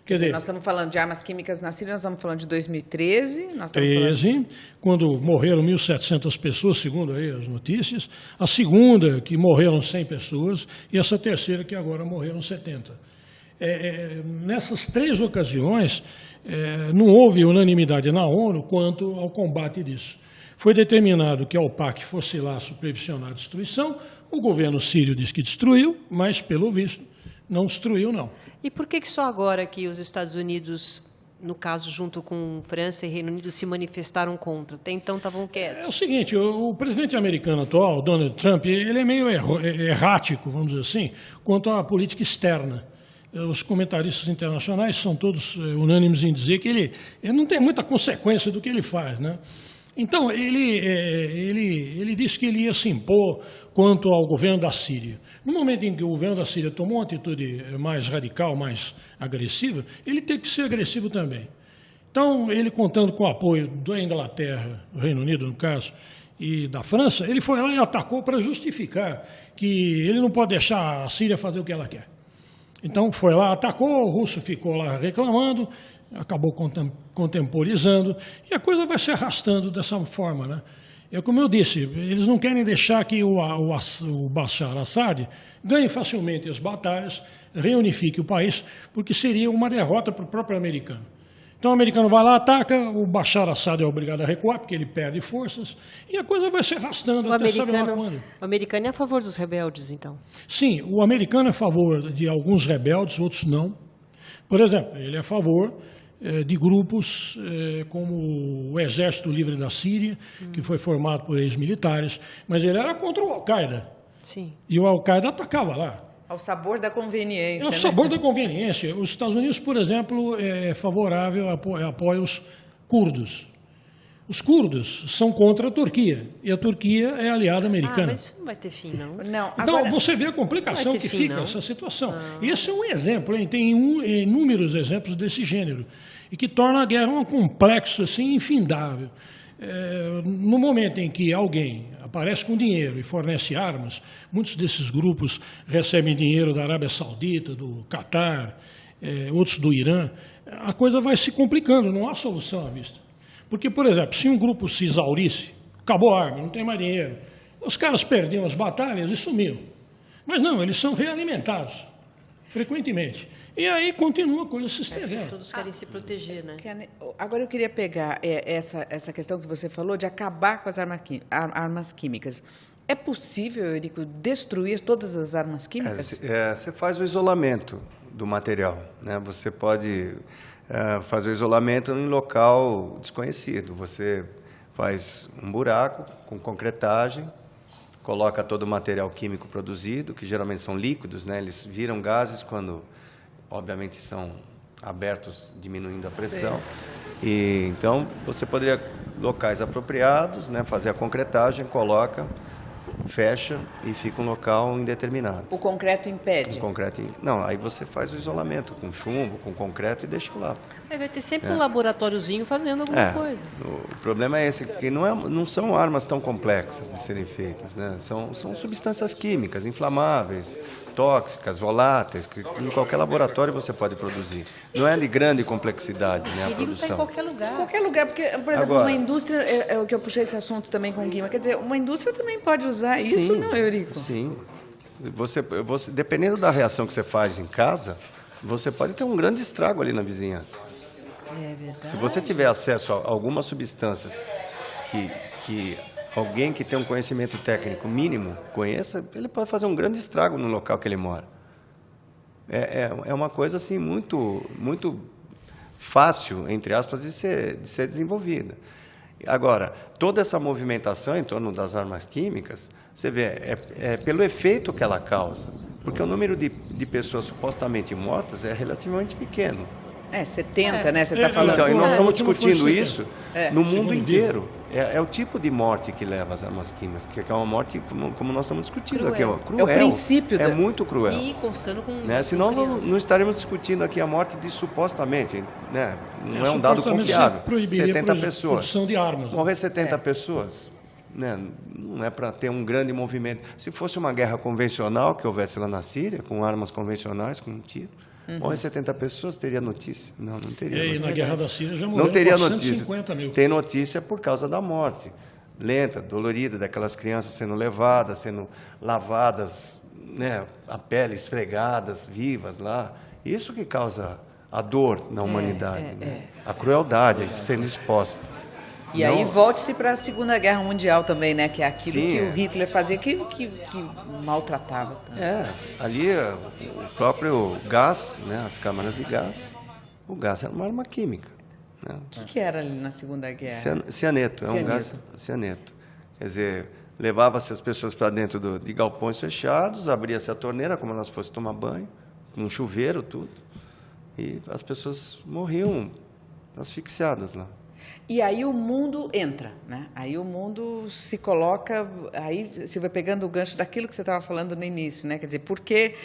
Quer dizer, Nós estamos falando de armas químicas na Síria, nós estamos falando de 2013. Nós estamos falando... 13, quando morreram 1.700 pessoas, segundo aí as notícias. A segunda, que morreram 100 pessoas. E essa terceira, que agora morreram 70. Nessas 3 ocasiões, não houve unanimidade na ONU quanto ao combate disso. Foi determinado que a OPAC fosse lá supervisionar a destruição. O governo sírio disse que destruiu, mas, pelo visto, não destruiu, não. E por que só agora que os Estados Unidos, no caso, junto com França e Reino Unido, se manifestaram contra? Até então estavam quietos. É o seguinte, o presidente americano atual, Donald Trump, ele é meio errático, vamos dizer assim, quanto à política externa. Os comentaristas internacionais são todos unânimes em dizer que ele não tem muita consequência do que ele faz, né? Então, ele disse que ele ia se impor quanto ao governo da Síria. No momento em que o governo da Síria tomou uma atitude mais radical, mais agressiva, ele teve que ser agressivo também. Então, ele contando com o apoio da Inglaterra, do Reino Unido, no caso, e da França, ele foi lá e atacou para justificar que ele não pode deixar a Síria fazer o que ela quer. Então, foi lá, atacou, o russo ficou lá reclamando, acabou contemporizando, e a coisa vai se arrastando dessa forma, né? Como eu disse, eles não querem deixar que o Bashar al-Assad ganhe facilmente as batalhas, reunifique o país, porque seria uma derrota para o próprio americano. Então o americano vai lá, ataca, o Bashar al-Assad é obrigado a recuar, porque ele perde forças, e a coisa vai se arrastando até saber lá quando. O americano é a favor dos rebeldes, então? Sim, o americano é a favor de alguns rebeldes, outros não. Por exemplo, ele é a favor de grupos como o Exército Livre da Síria, que foi formado por ex-militares, mas ele era contra o Al-Qaeda. Sim. E o Al-Qaeda atacava lá. Ao sabor da conveniência. É o sabor da conveniência. Os Estados Unidos, por exemplo, é favorável, apoia os curdos. Os curdos são contra a Turquia, e a Turquia é aliada americana. Mas isso não vai ter fim, não. Não, Então, agora... você vê a complicação Não vai ter que fim, fica não. essa situação. E esse é um exemplo, hein? Tem inúmeros exemplos desse gênero, e que torna a guerra um complexo assim, infindável. No momento em que alguém aparece com dinheiro e fornece armas, muitos desses grupos recebem dinheiro da Arábia Saudita, do Catar, outros do Irã, a coisa vai se complicando, não há solução à vista. Porque, por exemplo, se um grupo se exaurisse, acabou a arma, não tem mais dinheiro, os caras perdiam as batalhas e sumiam. Mas não, eles são realimentados, frequentemente. E aí continua a coisa se estendendo. Todos querem se proteger, né? Agora eu queria pegar essa questão que você falou de acabar com as armas químicas. É possível, Eurico, destruir todas as armas químicas? Você faz o isolamento do material, né? Você pode fazer o isolamento em local desconhecido. Você faz um buraco com concretagem, coloca todo o material químico produzido, que geralmente são líquidos, né? Eles viram gases quando obviamente são abertos, diminuindo a pressão. E então você poderia locais apropriados, né, fazer a concretagem, coloca, fecha e fica um local indeterminado. O concreto impede? O concreto, não, aí você faz o isolamento com chumbo, com concreto e deixa lá. Aí vai ter sempre um laboratóriozinho fazendo alguma coisa. O problema é esse, que não são armas tão complexas de serem feitas, né? São substâncias químicas, inflamáveis, tóxicas, voláteis, que em qualquer laboratório você pode produzir. Não é de grande complexidade, né, a O perigo está produção. em qualquer lugar. Em qualquer lugar, porque, por exemplo, Agora, uma indústria, é o que eu puxei esse assunto também com o Guima, quer dizer, uma indústria também pode usar isso, não, Eurico? Sim. Você, dependendo da reação que você faz em casa, você pode ter um grande estrago ali na vizinhança. É verdade. Se você tiver acesso a algumas substâncias que alguém que tem um conhecimento técnico mínimo conheça, ele pode fazer um grande estrago no local que ele mora. É uma coisa assim muito fácil, entre aspas, de ser desenvolvida. Agora, toda essa movimentação em torno das armas químicas, você vê, é pelo efeito que ela causa, porque o número de pessoas supostamente mortas é relativamente pequeno. 70, né? Você está falando. Então, e nós estamos último discutindo foi isso no mundo Segundo inteiro. É o tipo de morte que leva às armas químicas, que é uma morte, como nós estamos discutindo aqui, cruel. É o princípio É muito cruel. E constando com Né? Senão não estaremos discutindo aqui a morte de supostamente, né? Não é um dado confiável. Proibiria 70 a pessoas. produção de armas. Morrer 70 pessoas, né? Não é para ter um grande movimento. Se fosse uma guerra convencional que houvesse lá na Síria, com armas convencionais, com um tiro, morrer 70 pessoas, teria notícia? Não teria E aí, notícia. na Guerra da Síria já morreram Não teria 450 mil. notícia. Tem notícia por causa da morte lenta, dolorida, daquelas crianças sendo levadas, sendo lavadas, né, a pele esfregadas, vivas lá. Isso que causa a dor na humanidade, né? A crueldade sendo exposta. E aí volte-se para a Segunda Guerra Mundial também, né? Que é aquilo Sim, que o Hitler fazia, que maltratava tanto. Ali o próprio gás, né, as câmaras de gás, o gás era uma arma química. Né? O que era ali na Segunda Guerra? Cianeto, é um gás cianeto. Quer dizer, levava-se as pessoas para dentro de galpões fechados, abria-se a torneira, como elas fossem tomar banho, com um chuveiro, tudo, e as pessoas morriam asfixiadas lá. E aí o mundo entra, né? Aí o mundo se coloca, aí Silvia, pegando o gancho daquilo que você estava falando no início, né? Quer dizer, por que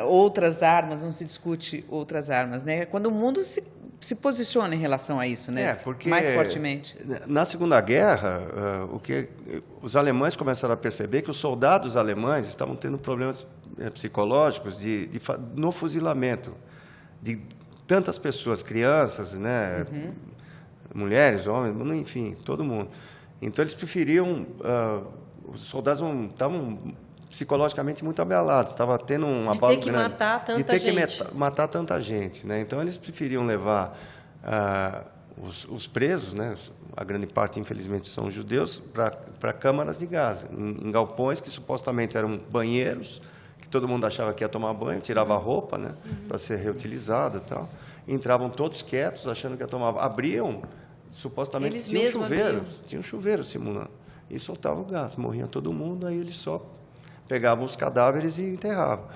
outras armas, não se discute outras armas, né? Quando o mundo se posiciona em relação a isso, né? Porque mais fortemente. Na Segunda Guerra, os alemães começaram a perceber que os soldados alemães estavam tendo problemas psicológicos no fuzilamento de tantas pessoas, crianças, né? Mulheres, homens, enfim, todo mundo. Então, eles preferiam... os soldados estavam psicologicamente muito abalados, estava tendo um abalo grande. De ter que matar tanta gente. Né? Então, eles preferiam levar os presos, né? A grande parte, infelizmente, são judeus, para câmaras de gás, em galpões que supostamente eram banheiros, que todo mundo achava que ia tomar banho, tirava a roupa, né? Para ser reutilizada e tal. Entravam todos quietos, achando que ia tomar... Abriam... Supostamente tinha um chuveiro simulando. E soltava o gás, morria todo mundo, aí eles só pegavam os cadáveres e enterravam.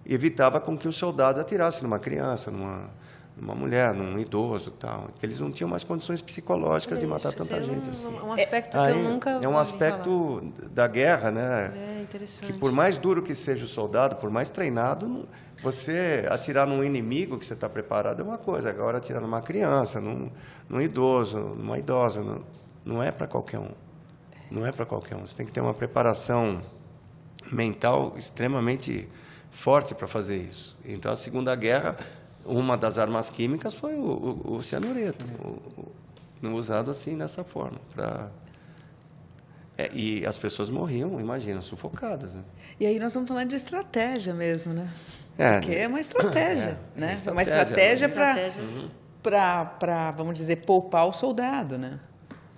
E evitava com que os soldados atirassem numa criança, numa mulher, num idoso, tal. Que eles não tinham mais condições psicológicas de matar tanta gente assim. Um aspecto que eu nunca é um aspecto da guerra, né? É interessante. Que por mais duro que seja o soldado, por mais treinado, você atirar num inimigo que você está preparado é uma coisa. Agora atirar numa criança, num idoso, numa idosa, não é para qualquer um. Não é para qualquer um. Você tem que ter uma preparação mental extremamente forte para fazer isso. Então, a Segunda Guerra, uma das armas químicas foi o cianureto, usado assim, dessa forma. E as pessoas morriam, imagina, sufocadas. Né? E aí nós estamos falando de estratégia mesmo, né? Porque é uma estratégia, né? É uma estratégia para, vamos dizer, poupar o soldado, né?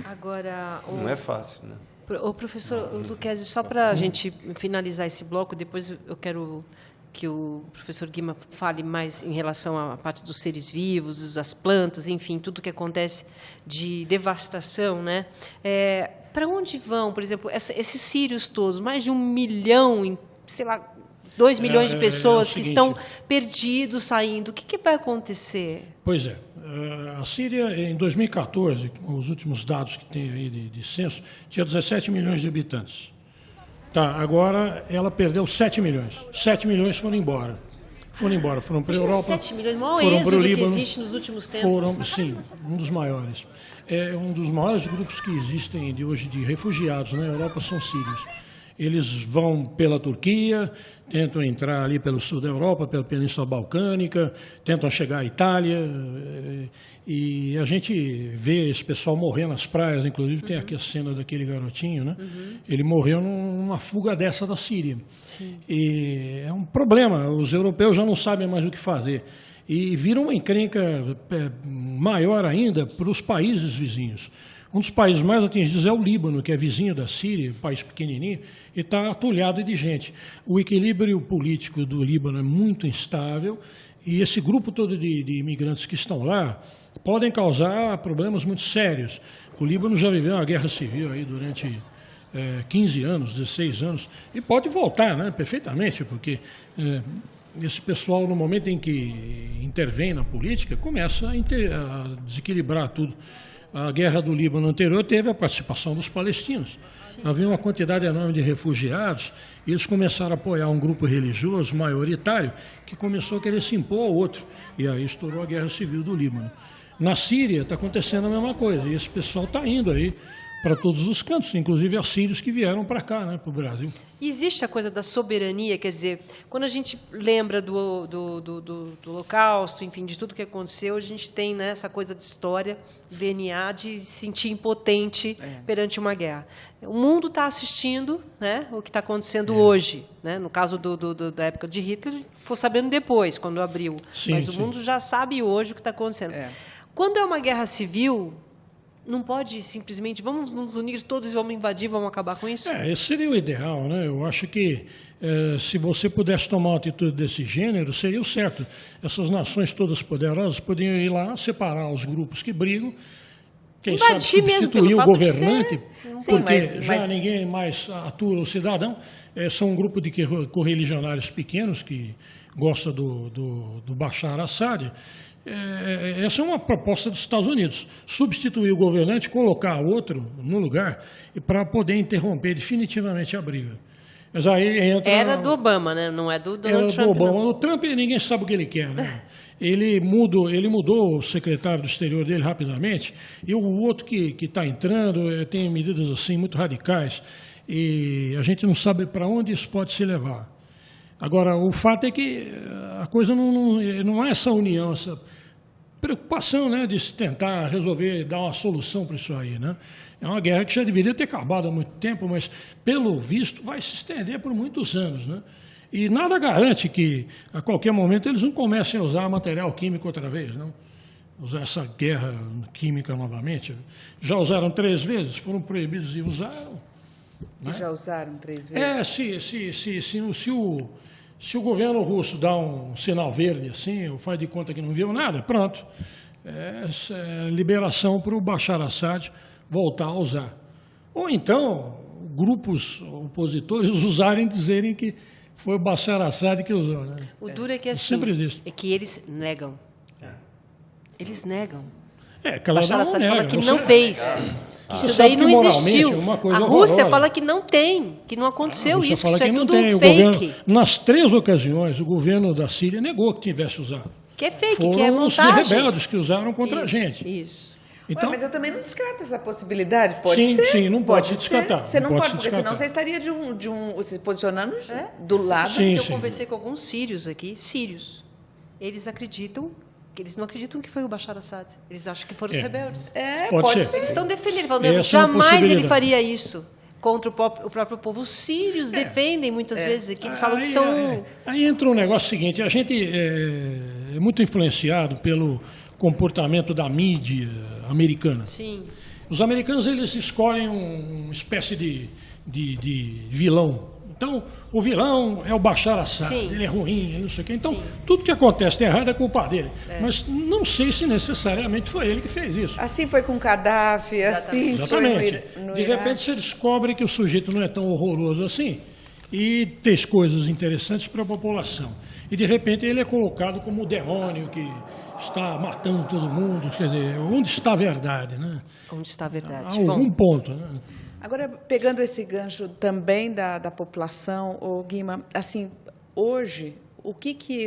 Agora, não é fácil, né? O professor Lucchesi, só para a gente finalizar esse bloco, depois eu quero que o professor Guima fale mais em relação à parte dos seres vivos, das plantas, enfim, tudo que acontece de devastação, né? Para onde vão, por exemplo, esses sírios todos, mais de 1 milhão, sei lá, 2 milhões de pessoas que seguinte, estão perdidos, saindo. O que vai acontecer? Pois é. A Síria, em 2014, os últimos dados que tem aí de censo, tinha 17 milhões de habitantes. Tá, agora ela perdeu 7 milhões. 7 milhões foram embora. Foram para a Europa. 7 milhões, o maior foram para o êxodo que Líbano. existe nos últimos tempos. Sim, um dos maiores. É um dos maiores grupos que existem hoje de refugiados na Europa são sírios. Eles vão pela Turquia, tentam entrar ali pelo sul da Europa, pela Península Balcânica, tentam chegar à Itália, e a gente vê esse pessoal morrer nas praias, inclusive tem aqui a cena daquele garotinho, né? Ele morreu numa fuga dessa da Síria. Sim. E é um problema, os europeus já não sabem mais o que fazer. E vira uma encrenca maior ainda para os países vizinhos. Um dos países mais atingidos é o Líbano, que é vizinho da Síria, um país pequenininho, e está atulhado de gente. O equilíbrio político do Líbano é muito instável, e esse grupo todo de imigrantes que estão lá podem causar problemas muito sérios. O Líbano já viveu uma guerra civil aí durante 15 anos, 16 anos, e pode voltar, né, perfeitamente, porque esse pessoal, no momento em que intervém na política, começa a desequilibrar tudo. A guerra do Líbano anterior teve a participação dos palestinos. Sim. Havia uma quantidade enorme de refugiados e eles começaram a apoiar um grupo religioso maioritário que começou a querer se impor ao outro. E aí estourou a guerra civil do Líbano. Na Síria está acontecendo a mesma coisa. E esse pessoal está indo aí para todos os cantos, inclusive assírios que vieram para cá, né, para o Brasil. Existe a coisa da soberania, quer dizer, quando a gente lembra do Holocausto, enfim, de tudo que aconteceu, a gente tem, né, essa coisa de história, DNA, de se sentir impotente perante uma guerra. O mundo está assistindo, né, o que está acontecendo hoje. Né? No caso da época de Hitler, ficou sabendo depois, quando abriu. Sim, mas o mundo já sabe hoje o que está acontecendo. Quando é uma guerra civil, não pode simplesmente, vamos nos unir todos e vamos invadir, vamos acabar com isso? Esse seria o ideal, né? Eu acho que se você pudesse tomar uma atitude desse gênero, seria o certo. Essas nações todas poderosas podiam ir lá, separar os grupos que brigam, quem sabe substituir o governante, porque já ninguém mais atura o cidadão. São um grupo de correligionários pequenos que gosta do Bashar Assad. Essa é uma proposta dos Estados Unidos, substituir o governante, colocar outro no lugar para poder interromper definitivamente a briga. Mas aí era do Obama, né? Não é do Donald Trump. Do Obama. Não. O Trump, ninguém sabe o que ele quer, né? Ele mudou o secretário do exterior dele rapidamente, e o outro que está entrando tem medidas assim muito radicais, e a gente não sabe para onde isso pode se levar. Agora, o fato é que a coisa não é essa união, essa preocupação, né, de se tentar resolver, dar uma solução para isso aí, né? É uma guerra que já deveria ter acabado há muito tempo, mas, pelo visto, vai se estender por muitos anos, né? E nada garante que, a qualquer momento, eles não comecem a usar material químico outra vez, não? Usar essa guerra química novamente. Já usaram 3 vezes, foram proibidos e usaram. Né? Já usaram 3 vezes? Se o governo russo dá um sinal verde assim, ou faz de conta que não viu nada, pronto. É liberação para o Bashar Assad voltar a usar. Ou então, grupos opositores usarem, dizerem que foi o Bashar Assad que usou. Né? O duro é que é que eles negam. Eles negam. Bashar Assad fala que não fez. Isso daí não existiu. A Rússia fala que não tem, que não aconteceu isso, que isso é tudo fake. Nas 3 ocasiões, o governo da Síria negou que tivesse usado. Que é fake, que é montagem. Os rebeldes que usaram contra a gente. Isso. Então, mas eu também não descarto essa possibilidade. Pode ser. Sim, não pode se descartar. Você não pode, porque senão você estaria se posicionando do lado. Eu conversei com alguns sírios aqui, Eles acreditam. Eles não acreditam que foi o Bashar Assad. Eles acham que foram os rebeldes. Pode ser. Eles estão defendendo, falando, jamais ele faria isso contra o próprio povo. Os sírios defendem muitas vezes aqui, eles falam que são... Aí entra um negócio seguinte, a gente é muito influenciado pelo comportamento da mídia americana. Sim. Os americanos, eles escolhem uma espécie de vilão. Então, o vilão é o Bashar Assad, ele é ruim, ele não sei o quê. Então, tudo que acontece de errado é culpa dele. Mas não sei se necessariamente foi ele que fez isso. Assim foi com Gaddafi, assim foi no De repente, você descobre que o sujeito não é tão horroroso assim, e fez coisas interessantes para a população. E, de repente, ele é colocado como o demônio que está matando todo mundo. Quer dizer, onde está a verdade, né? Onde está a verdade? A algum ponto, né? Agora, pegando esse gancho também da população, Guima, assim, hoje,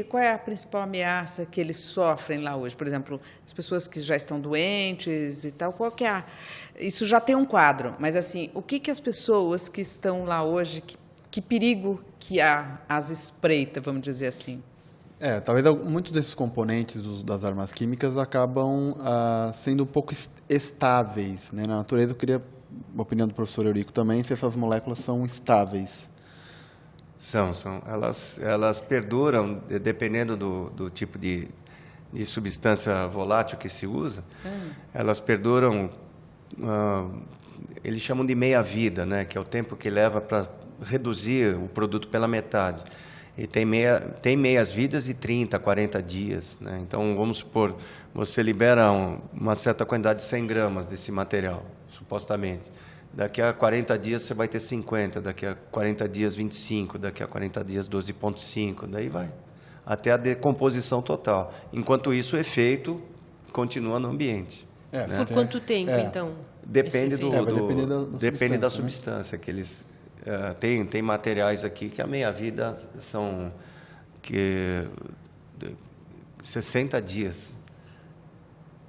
qual é a principal ameaça que eles sofrem lá hoje? Por exemplo, as pessoas que já estão doentes e tal, qual que é isso já tem um quadro, mas assim, o que as pessoas que estão lá hoje, que perigo que as espreita, vamos dizer assim? Talvez muitos desses componentes das armas químicas acabam sendo um pouco estáveis, né? Na natureza, eu queria a opinião do professor Eurico também, se essas moléculas são estáveis. São. Elas perduram, dependendo do tipo de substância volátil que se usa, elas perduram, eles chamam de meia-vida, né? Que é o tempo que leva para reduzir o produto pela metade. E tem meias-vidas de 30, 40 dias. Né? Então, vamos supor, você libera uma certa quantidade de 100 gramas desse material, supostamente. Daqui a 40 dias você vai ter 50, daqui a 40 dias 25, daqui a 40 dias 12,5, daí vai, até a decomposição total. Enquanto isso, o efeito continua no ambiente. Né? Por quanto tempo, então? Depende depende da substância que eles... Tem materiais aqui que a meia-vida são 60 dias.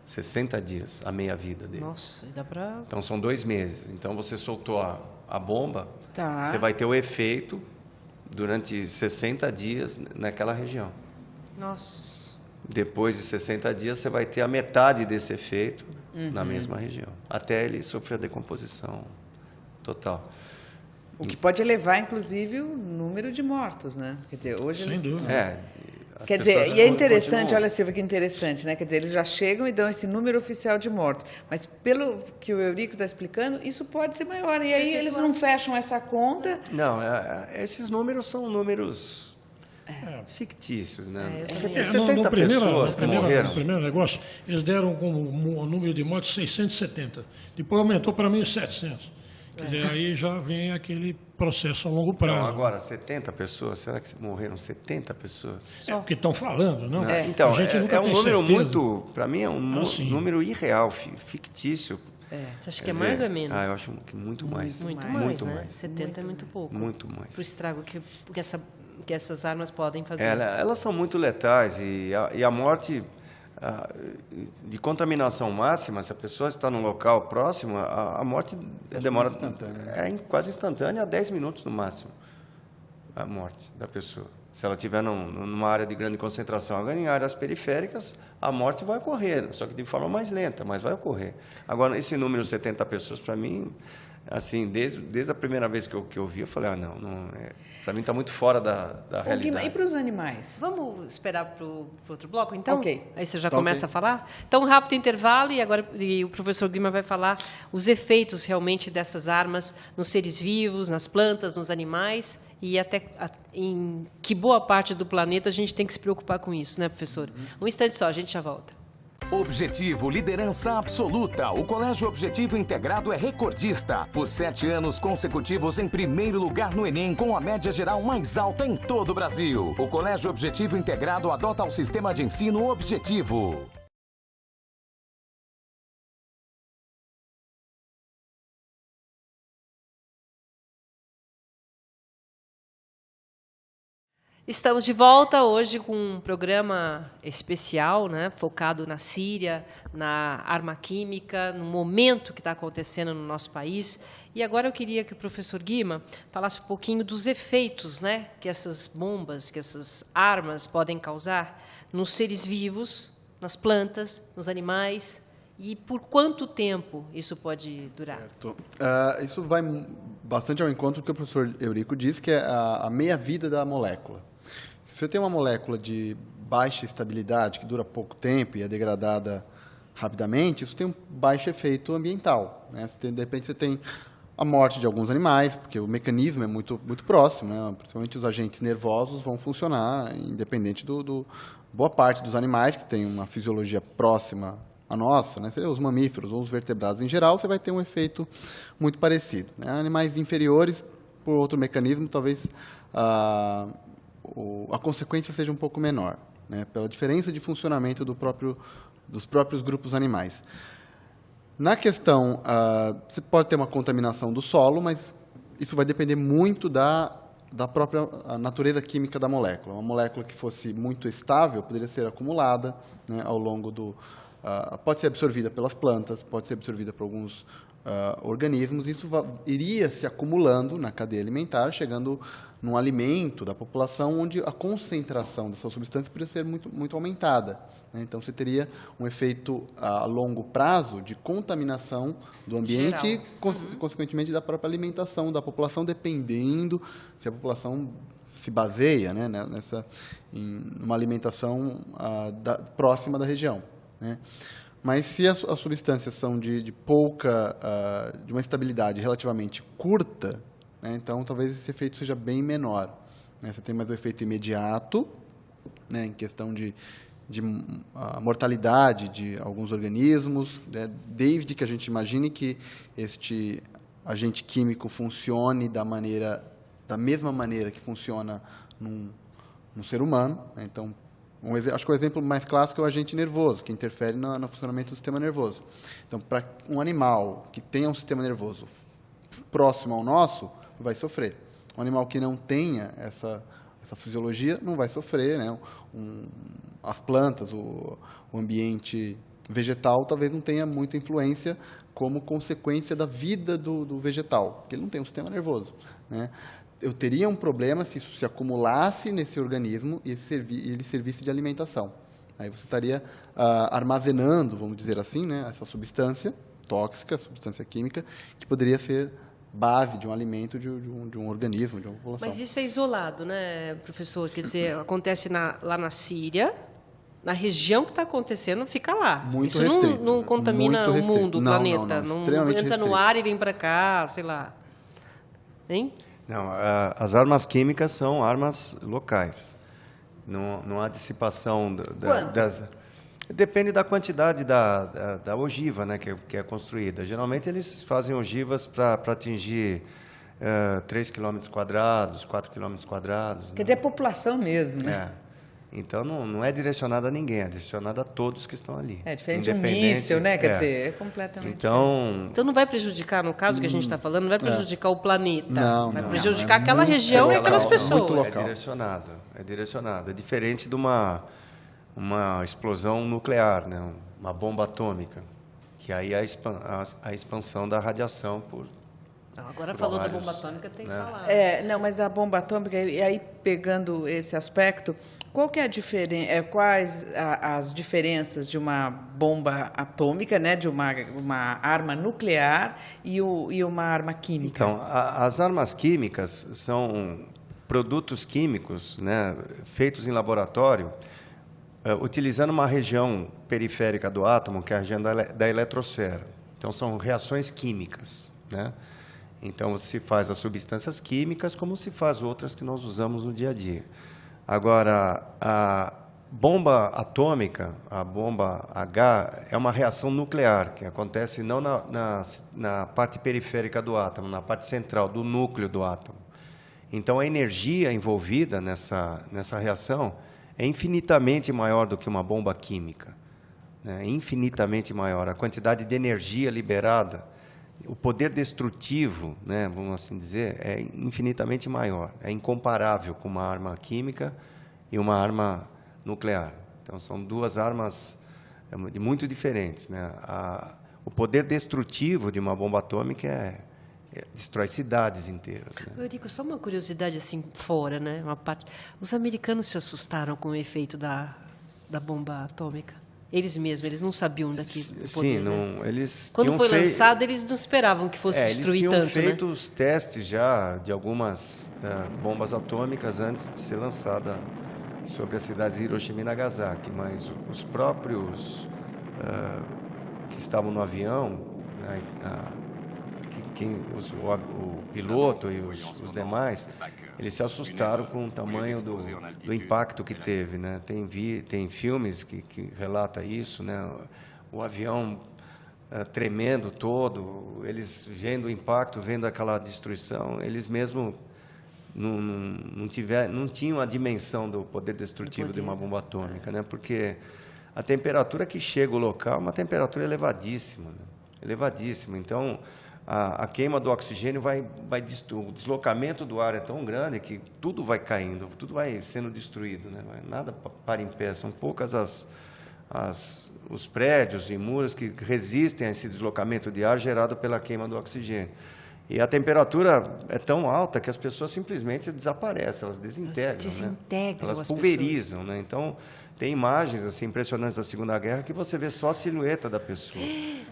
60 dias a meia-vida dele. Nossa, dá para... Então, são 2 meses. Então, você soltou a bomba, tá. Você vai ter o efeito durante 60 dias naquela região. Nossa. Depois de 60 dias, você vai ter a metade desse efeito na mesma região, até ele sofrer a decomposição total. O que pode elevar, inclusive, o número de mortos, né? Quer dizer, hoje Sem dúvida. Quer dizer, e é interessante, olha, Silvia, que interessante, né? Quer dizer, eles já chegam e dão esse número oficial de mortos. Mas, pelo que o Eurico está explicando, isso pode ser maior. E aí eles não fecham essa conta. Não, esses números são números fictícios, né? No morreram. No primeiro negócio, eles deram como o número de mortes 670. Depois aumentou para 1.700. Quer dizer, aí já vem aquele processo a longo prazo. Então, agora, 70 pessoas, será que morreram 70 pessoas? É o que estão falando, não? Então, a gente nunca um tem número certeza. muito, para mim, é um número irreal, fictício. Acho que é mais ou menos? Eu acho que muito mais. Muito mais, né? 70 é muito pouco. Muito mais. Para o estrago que essas armas podem fazer. Elas são muito letais e a morte... de contaminação máxima, se a pessoa está num local próximo, a morte demora quase instantânea, 10 minutos no máximo, a morte da pessoa. Se ela estiver numa área de grande concentração. Agora, em áreas periféricas, a morte vai ocorrer, só que de forma mais lenta, mas vai ocorrer. Agora, esse número 70 pessoas, para mim, assim, desde a primeira vez que eu vi, eu falei, para mim está muito fora da realidade. E para os animais? Vamos esperar para o outro bloco, então? Ok. Aí você já começa a falar? Então, um rápido intervalo e agora o professor Guima vai falar os efeitos realmente dessas armas nos seres vivos, nas plantas, nos animais e até em que boa parte do planeta a gente tem que se preocupar com isso, né, professor? Um instante só, a gente já volta. Objetivo Liderança Absoluta. O Colégio Objetivo Integrado é recordista. Por 7 anos consecutivos em primeiro lugar no Enem, com a média geral mais alta em todo o Brasil. O Colégio Objetivo Integrado adota o sistema de ensino Objetivo. Estamos de volta hoje com um programa especial, né, focado na Síria, na arma química, no momento que está acontecendo no nosso país. E agora eu queria que o professor Guima falasse um pouquinho dos efeitos, né, que essas bombas, que essas armas podem causar nos seres vivos, nas plantas, nos animais, e por quanto tempo isso pode durar. Certo. Isso vai bastante ao encontro do que o professor Eurico disse, que é a meia-vida da molécula. Se você tem uma molécula de baixa estabilidade, que dura pouco tempo e é degradada rapidamente, isso tem um baixo efeito ambiental, né? De repente, você tem a morte de alguns animais, porque o mecanismo é muito próximo, né? Principalmente os agentes nervosos vão funcionar independente boa parte dos animais, que tem uma fisiologia próxima à nossa, né? Os mamíferos ou os vertebrados em geral, você vai ter um efeito muito parecido, né? Animais inferiores por outro mecanismo, talvez a consequência seja um pouco menor, né, pela diferença de funcionamento dos próprios grupos animais. Na questão, você pode ter uma contaminação do solo, mas isso vai depender muito da própria natureza química da molécula. Uma molécula que fosse muito estável poderia ser acumulada, né, ao longo do... pode ser absorvida pelas plantas, pode ser absorvida por alguns organismos, isso iria se acumulando na cadeia alimentar, chegando num alimento da população onde a concentração dessa substância poderia ser muito, muito aumentada, né? Então, você teria um efeito a longo prazo de contaminação do ambiente e, consequentemente, da própria alimentação da população, dependendo se a população se baseia, né, em uma alimentação próxima da região, né? Mas se as substâncias são de uma estabilidade relativamente curta, né, então talvez esse efeito seja bem menor, né? Você tem mais um efeito imediato, né, em questão de mortalidade de alguns organismos, né, desde que a gente imagine que este agente químico funcione da mesma maneira que funciona num ser humano, né? Então, acho que o exemplo mais clássico é o agente nervoso, que interfere no funcionamento do sistema nervoso. Então, para um animal que tenha um sistema nervoso próximo ao nosso, vai sofrer. Um animal que não tenha essa fisiologia não vai sofrer, né? As plantas, o ambiente vegetal talvez não tenha muita influência como consequência da vida do vegetal, porque ele não tem um sistema nervoso, né? Eu teria um problema se isso se acumulasse nesse organismo e ele servisse de alimentação. Aí você estaria armazenando, vamos dizer assim, né, essa substância tóxica, substância química, que poderia ser base de um alimento de um organismo, de uma população. Mas isso é isolado, né, professor? Quer dizer, acontece lá na Síria, na região que está acontecendo, fica lá. Muito isso restrito, não contamina o mundo, o planeta. Não, entra restrito. No ar e vem para cá, sei lá. Hein? Não, as armas químicas são armas locais. Não há dissipação das... Depende da quantidade da ogiva, né, que é construída. Geralmente, eles fazem ogivas para atingir 3 km², 4 km². Quer dizer, é população mesmo, né? Então, não é direcionado a ninguém, é direcionado a todos que estão ali. É diferente de um míssil, né? Quer dizer, é completamente Então diferente. Não vai prejudicar, no caso que a gente está falando, não vai prejudicar o planeta. Vai prejudicar é aquela região e aquelas pessoas. Muito local. É direcionado. É diferente de uma explosão nuclear, né? Uma bomba atômica, que aí é a expansão da radiação por... Agora falou da bomba atômica, tem que falar. Não, mas a bomba atômica, e aí pegando esse aspecto, qual que é a diferença? Quais as diferenças de uma bomba atômica, né, de uma arma nuclear e uma arma química? Então, as armas químicas são produtos químicos, né, feitos em laboratório, utilizando uma região periférica do átomo, que é a região da eletrosfera. Então, são reações químicas, né? Então, se faz as substâncias químicas como se faz outras que nós usamos no dia a dia. Agora, a bomba atômica, a bomba H, é uma reação nuclear, que acontece não na parte periférica do átomo, na parte central, do núcleo do átomo. Então, a energia envolvida nessa reação é infinitamente maior do que uma bomba química, né? Infinitamente maior. A quantidade de energia liberada, o poder destrutivo, né, vamos assim dizer, é infinitamente maior. É incomparável com uma arma química e uma arma nuclear. Então, são duas armas muito diferentes, né? O poder destrutivo de uma bomba atômica destrói cidades inteiras, né? Eurico, só uma curiosidade assim fora, né? Os americanos se assustaram com o efeito da bomba atômica. Eles mesmos, eles não sabiam daqui do poder. Sim, né? eles quando foi lançado, eles não esperavam que fosse destruir tanto, eles tinham feito, né? os testes já de algumas bombas atômicas antes de ser lançada sobre as cidades de Hiroshima e Nagasaki, mas os próprios que estavam no avião, né, o piloto e os demais, eles se assustaram com o tamanho do impacto que teve, né? Tem filmes que relata isso, né? O avião tremendo todo, eles vendo o impacto, vendo aquela destruição, eles mesmo não tinham a dimensão do poder destrutivo de uma bomba atômica, né? Porque a temperatura que chega ao local é uma temperatura elevadíssima, né? Elevadíssima. Então, a queima do oxigênio o deslocamento do ar é tão grande que tudo vai caindo, tudo vai sendo destruído, né? Nada para em pé, são poucas os prédios e muros que resistem a esse deslocamento de ar gerado pela queima do oxigênio. E a temperatura é tão alta que as pessoas simplesmente desaparecem, elas desintegram, né? Elas pulverizam, né? Então, tem imagens assim, impressionantes da Segunda Guerra que você vê só a silhueta da pessoa,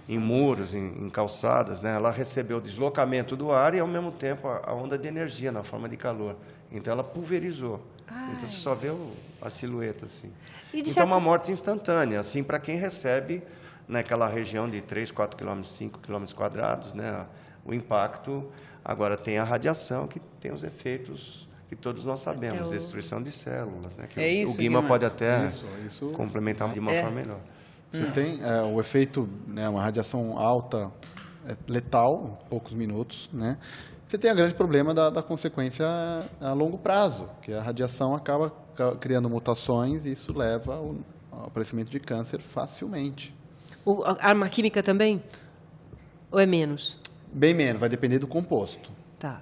em muros, em calçadas, né? Ela recebeu o deslocamento do ar e, ao mesmo tempo, a onda de energia na forma de calor. Então, ela pulverizou. Então, você só vê a silhueta, assim. Então, é uma morte instantânea, assim, para quem recebe naquela região de 3, 4 quilômetros, 5 quilômetros quadrados, né? O impacto. Agora, tem a radiação, que tem os efeitos que todos nós sabemos, destruição de células, né? Que o Guima pode até complementar de uma forma melhor. Você tem o efeito, né, uma radiação alta, letal, em poucos minutos, né? Você tem o grande problema da consequência a longo prazo, que a radiação acaba criando mutações e isso leva ao aparecimento de câncer facilmente. A arma química também? Ou é menos? Bem menos, vai depender do composto. Tá.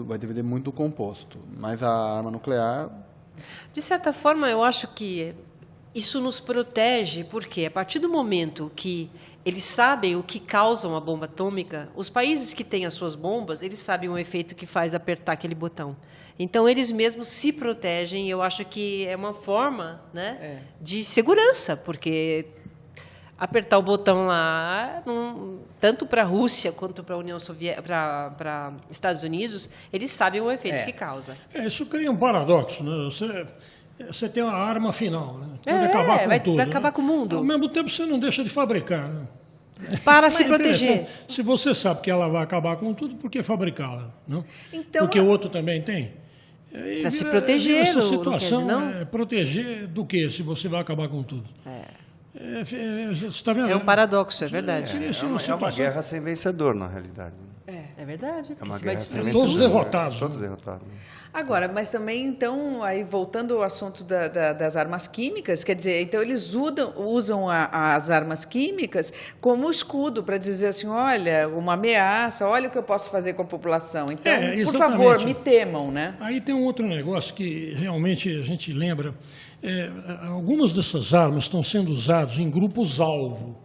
Vai depender muito do composto. Mas a arma nuclear... De certa forma, eu acho que isso nos protege, porque a partir do momento que eles sabem o que causa uma bomba atômica, os países que têm as suas bombas, eles sabem o efeito que faz apertar aquele botão. Então, eles mesmos se protegem, e eu acho que é uma forma, né, de segurança, porque apertar o botão lá, tanto para a Rússia quanto para a União Soviética, para Estados Unidos, eles sabem o efeito que causa. Isso cria um paradoxo, né? Você tem uma arma final, né? Pode acabar com tudo. Vai acabar com o mundo. Ao mesmo tempo, você não deixa de fabricar, né? Para se proteger. Se você sabe que ela vai acabar com tudo, por que fabricá-la? Não? Então, porque o outro também tem. Para se proteger, essa situação não? Proteger do quê, se você vai acabar com tudo? Você tá vendo? É um paradoxo, é verdade. É uma guerra sem vencedor, na realidade. É verdade. É uma guerra sem vencedor. Todos derrotados. Todos derrotados. Agora, mas também, então, aí voltando ao assunto das armas químicas, quer dizer, então eles usam as armas químicas como escudo para dizer assim, olha, uma ameaça, olha o que eu posso fazer com a população. Então, por favor, me temam, né? Aí tem um outro negócio que realmente a gente lembra. Algumas dessas armas estão sendo usadas em grupos-alvo.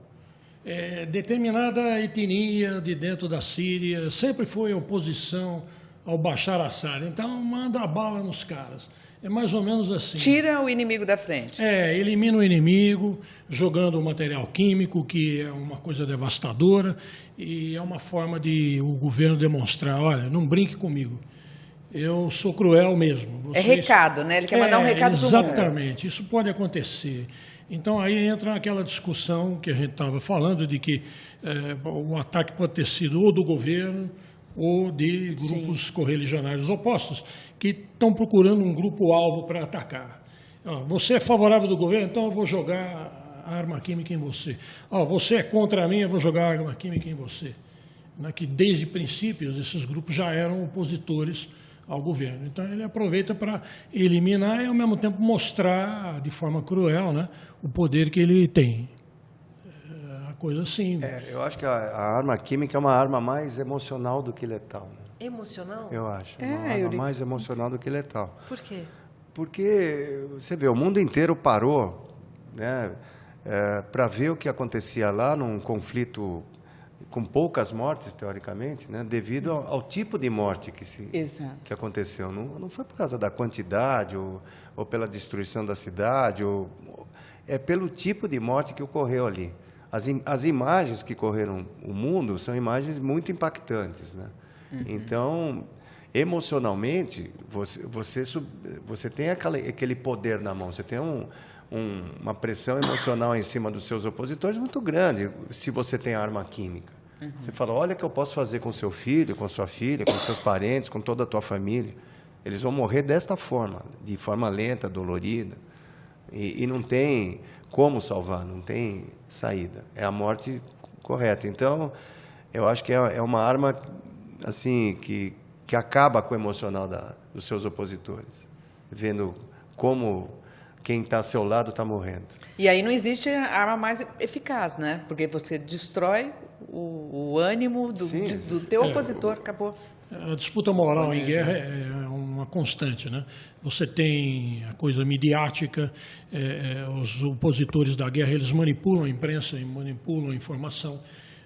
Determinada etnia de dentro da Síria sempre foi oposição ao Bashar Assad. Então, manda a bala nos caras. É mais ou menos assim. Tira o inimigo da frente. Elimina o inimigo, jogando material químico, que é uma coisa devastadora, e é uma forma de o governo demonstrar, olha, não brinque comigo. Eu sou cruel mesmo. É recado, né? Ele quer mandar um recado para o mundo. Exatamente. Isso pode acontecer. Então, aí entra aquela discussão que a gente estava falando, de que o ataque pode ter sido ou do governo ou de grupos correligionários opostos, que estão procurando um grupo-alvo para atacar. Você é favorável do governo, então eu vou jogar a arma química em você. Você é contra mim, eu vou jogar a arma química em você. Que desde princípios esses grupos já eram opositores ao governo. Então, ele aproveita para eliminar e, ao mesmo tempo, mostrar de forma cruel, né, o poder que ele tem. Coisa assim. Eu acho que a arma química é uma arma mais emocional do que letal. Né? Emocional? Eu acho. Uma arma mais emocional do que letal. Por quê? Porque, você vê, o mundo inteiro parou, né, para ver o que acontecia lá num conflito com poucas mortes, teoricamente, né, devido ao tipo de morte que aconteceu. Não foi por causa da quantidade ou pela destruição da cidade, é pelo tipo de morte que ocorreu ali. As imagens que correram o mundo são imagens muito impactantes, né? Então, emocionalmente, você tem aquele poder na mão, você tem uma pressão emocional em cima dos seus opositores muito grande, se você tem arma química. Você fala, olha o que eu posso fazer com seu filho, com sua filha, com seus parentes, com toda a tua família. Eles vão morrer desta forma, de forma lenta, dolorida, e não tem como salvar, não tem saída. É a morte correta. Então, eu acho que é uma arma assim que acaba com o emocional dos seus opositores, vendo como quem está ao seu lado está morrendo. E aí não existe arma mais eficaz, né? Porque você destrói o ânimo do teu opositor, acabou. A disputa moral em guerra é uma constante, né? Você tem a coisa midiática, os opositores da guerra, eles manipulam a imprensa, manipulam a informação.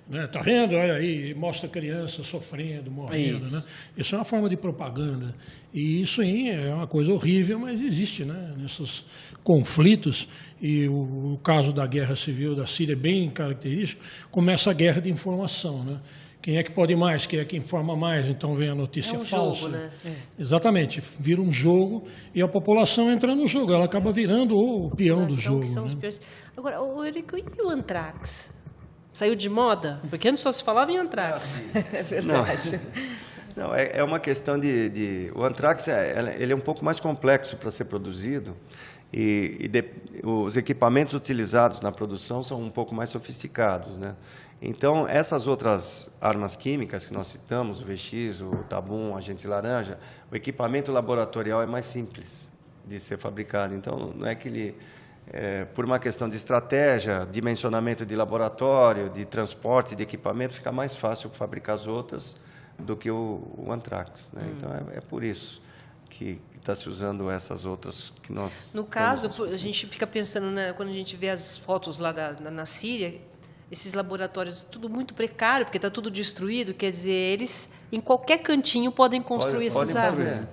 Né? Tá vendo? Olha aí, mostra criança sofrendo, morrendo. Isso. Né? Isso é uma forma de propaganda. E isso aí é uma coisa horrível, mas existe, né? Nesses conflitos. E o caso da guerra civil da Síria é bem característico. Começa a guerra de informação, né? Quem é que pode mais? Quem é que informa mais? Então vem a notícia falsa. Jogo, né? Exatamente. Vira um jogo e a população entra no jogo. Ela acaba virando o peão do jogo. Que são né? os piores. Agora, Eurico, e o antrax? Saiu de moda? Porque antes só se falava em antrax. É verdade. Não, é uma questão o antrax ele é um pouco mais complexo para ser produzido os equipamentos utilizados na produção são um pouco mais sofisticados, né? Então, essas outras armas químicas que nós citamos, o VX, o Tabum, o agente laranja, o equipamento laboratorial é mais simples de ser fabricado. Então, não é que ele... por uma questão de estratégia, dimensionamento de laboratório, de transporte de equipamento, fica mais fácil fabricar as outras do que o antrax, né? Então, é por isso que está se usando essas outras que nós... No caso, a gente fica pensando, né, quando a gente vê as fotos lá na Síria, esses laboratórios, tudo muito precário, porque está tudo destruído, quer dizer, eles, em qualquer cantinho, podem construir essas armas.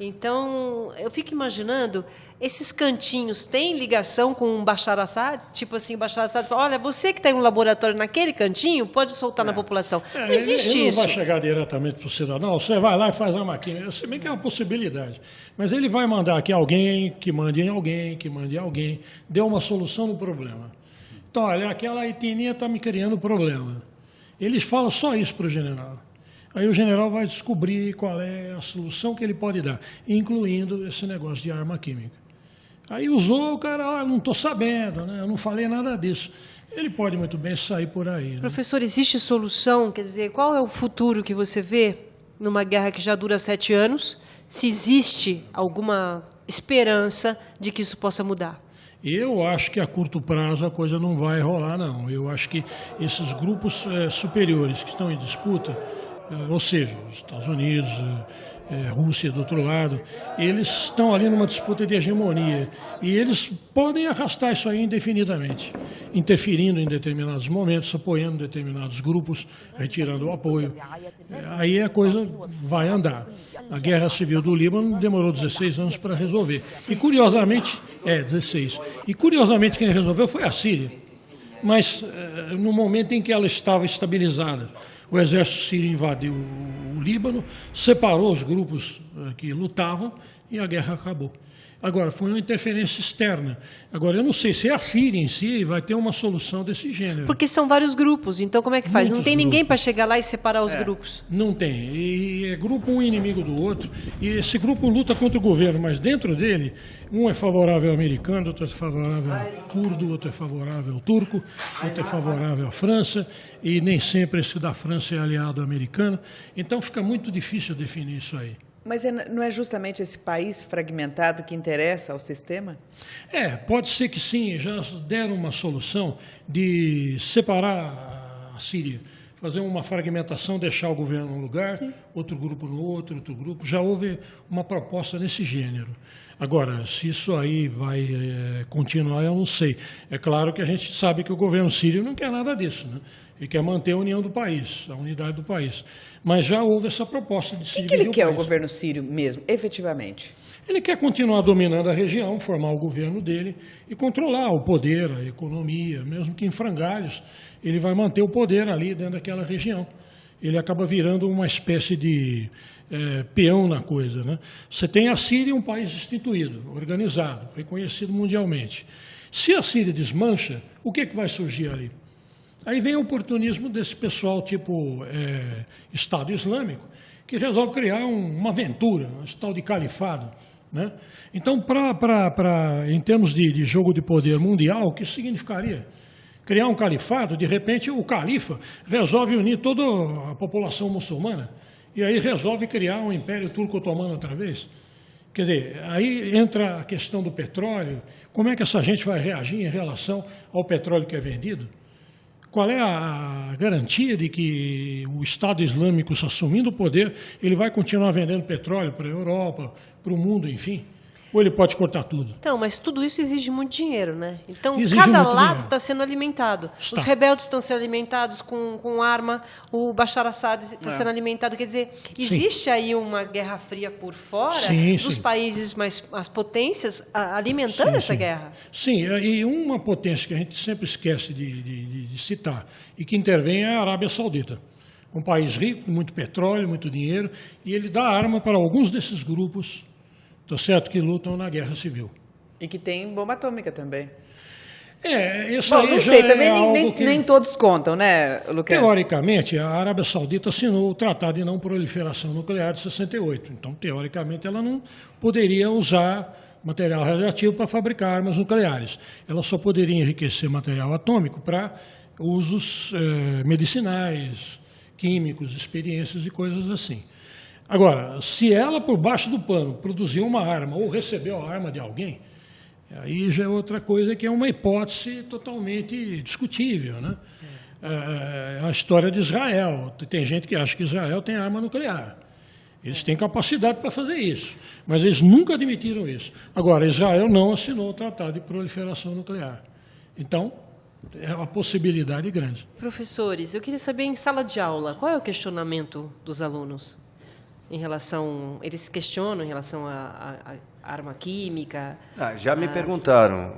Então, eu fico imaginando, esses cantinhos têm ligação com o Bashar Assad? Tipo assim, o Bashar Assad fala, olha, você que está em um laboratório naquele cantinho, pode soltar na população. Não existe ele isso. Não vai chegar diretamente para o cidadão, você vai lá e faz a maquina. Se bem que é uma possibilidade. Mas ele vai mandar aqui alguém, que mande em alguém, que mande em alguém, dê uma solução no problema. Então, olha, aquela etnia está me criando problema. Eles falam só isso para o general. Aí o general vai descobrir qual é a solução que ele pode dar, incluindo esse negócio de arma química. Aí usou, o cara, não estou sabendo, né? Eu não falei nada disso. Ele pode muito bem sair por aí. Né? Professor, existe solução? Quer dizer, qual é o futuro que você vê numa guerra que já dura 7 anos? Se existe alguma esperança de que isso possa mudar? Eu acho que a curto prazo a coisa não vai rolar, não. Eu acho que esses grupos superiores que estão em disputa, ou seja, os Estados Unidos, Rússia do outro lado, eles estão ali numa disputa de hegemonia e eles podem arrastar isso aí indefinidamente, interferindo em determinados momentos, apoiando determinados grupos, retirando o apoio. Aí a coisa vai andar. A guerra civil do Líbano demorou 16 anos para resolver. E curiosamente, 16. E curiosamente quem resolveu foi a Síria. Mas no momento em que ela estava estabilizada, o exército sírio invadiu o Líbano, separou os grupos que lutavam e a guerra acabou. Agora, foi uma interferência externa. Agora, eu não sei se a Síria em si vai ter uma solução desse gênero. Porque são vários grupos, então como é que faz? Muitos não tem grupos. ninguém para chegar lá e separar os grupos. Não tem. E é grupo um inimigo do outro. E esse grupo luta contra o governo, mas dentro dele, um é favorável ao americano, outro é favorável ao curdo, outro é favorável ao turco, outro é favorável à França, e nem sempre esse da França é aliado americano. Então fica muito difícil definir isso aí. Mas não é justamente esse país fragmentado que interessa ao sistema? Pode ser que sim, já deram uma solução de separar a Síria, fazer uma fragmentação, deixar o governo num lugar, sim, outro grupo no outro grupo. Já houve uma proposta nesse gênero. Agora, se isso aí vai continuar, eu não sei. É claro que a gente sabe que o governo sírio não quer nada disso, né? Ele quer manter a união do país, a unidade do país. Mas já houve essa proposta de se dividir o país. O que ele quer, o governo sírio mesmo, efetivamente? Ele quer continuar dominando a região, formar o governo dele e controlar o poder, a economia, mesmo que em frangalhos, ele vai manter o poder ali dentro daquela região. Ele acaba virando uma espécie de peão na coisa, né? Você tem a Síria, um país instituído, organizado, reconhecido mundialmente. Se a Síria desmancha, o que vai surgir ali? Aí vem o oportunismo desse pessoal tipo Estado Islâmico, que resolve criar uma aventura, um tal de califado, né? Então, em termos de jogo de poder mundial, o que isso significaria? criar um califado, de repente o califa resolve unir toda a população muçulmana e aí resolve criar um império turco-otomano outra vez. Quer dizer, aí entra a questão do petróleo. Como é que essa gente vai reagir em relação ao petróleo que é vendido? Qual é a garantia de que o Estado Islâmico, assumindo o poder, ele vai continuar vendendo petróleo para a Europa, para o mundo, enfim? Ou ele pode cortar tudo? Então, mas tudo isso exige muito dinheiro, né? Então, Exige cada muito lado dinheiro. está sendo alimentado. Está. Os rebeldes estão sendo alimentados com arma, o Bashar Assad está sendo alimentado. Quer dizer, existe aí uma guerra fria por fora Sim, dos sim. países, as potências, alimentando Sim, essa sim. guerra. Sim, e uma potência que a gente sempre esquece de citar e que intervém é a Arábia Saudita. Um país rico, com muito petróleo, muito dinheiro, e ele dá arma para alguns desses grupos, tá certo, que lutam na guerra civil. E que tem bomba atômica também. Isso Bom, aí não já sei, é também algo que, nem todos contam, né, Lucas? teoricamente, a Arábia Saudita assinou o Tratado de Não Proliferação Nuclear de 68. Então, teoricamente, ela não poderia usar material radioativo para fabricar armas nucleares. Ela só poderia enriquecer material atômico para usos medicinais, químicos, experiências e coisas assim. Agora, se ela, por baixo do pano, produziu uma arma ou recebeu a arma de alguém, aí já é outra coisa que é uma hipótese totalmente discutível, né? É a história de Israel. Tem gente que acha que Israel tem arma nuclear. Eles têm capacidade para fazer isso, mas eles nunca admitiram isso. Agora, Israel não assinou o Tratado de Proliferação Nuclear. Então, é uma possibilidade grande. Professores, eu queria saber, em sala de aula, qual é o questionamento dos alunos? Eles questionam em relação à arma química? Já me perguntaram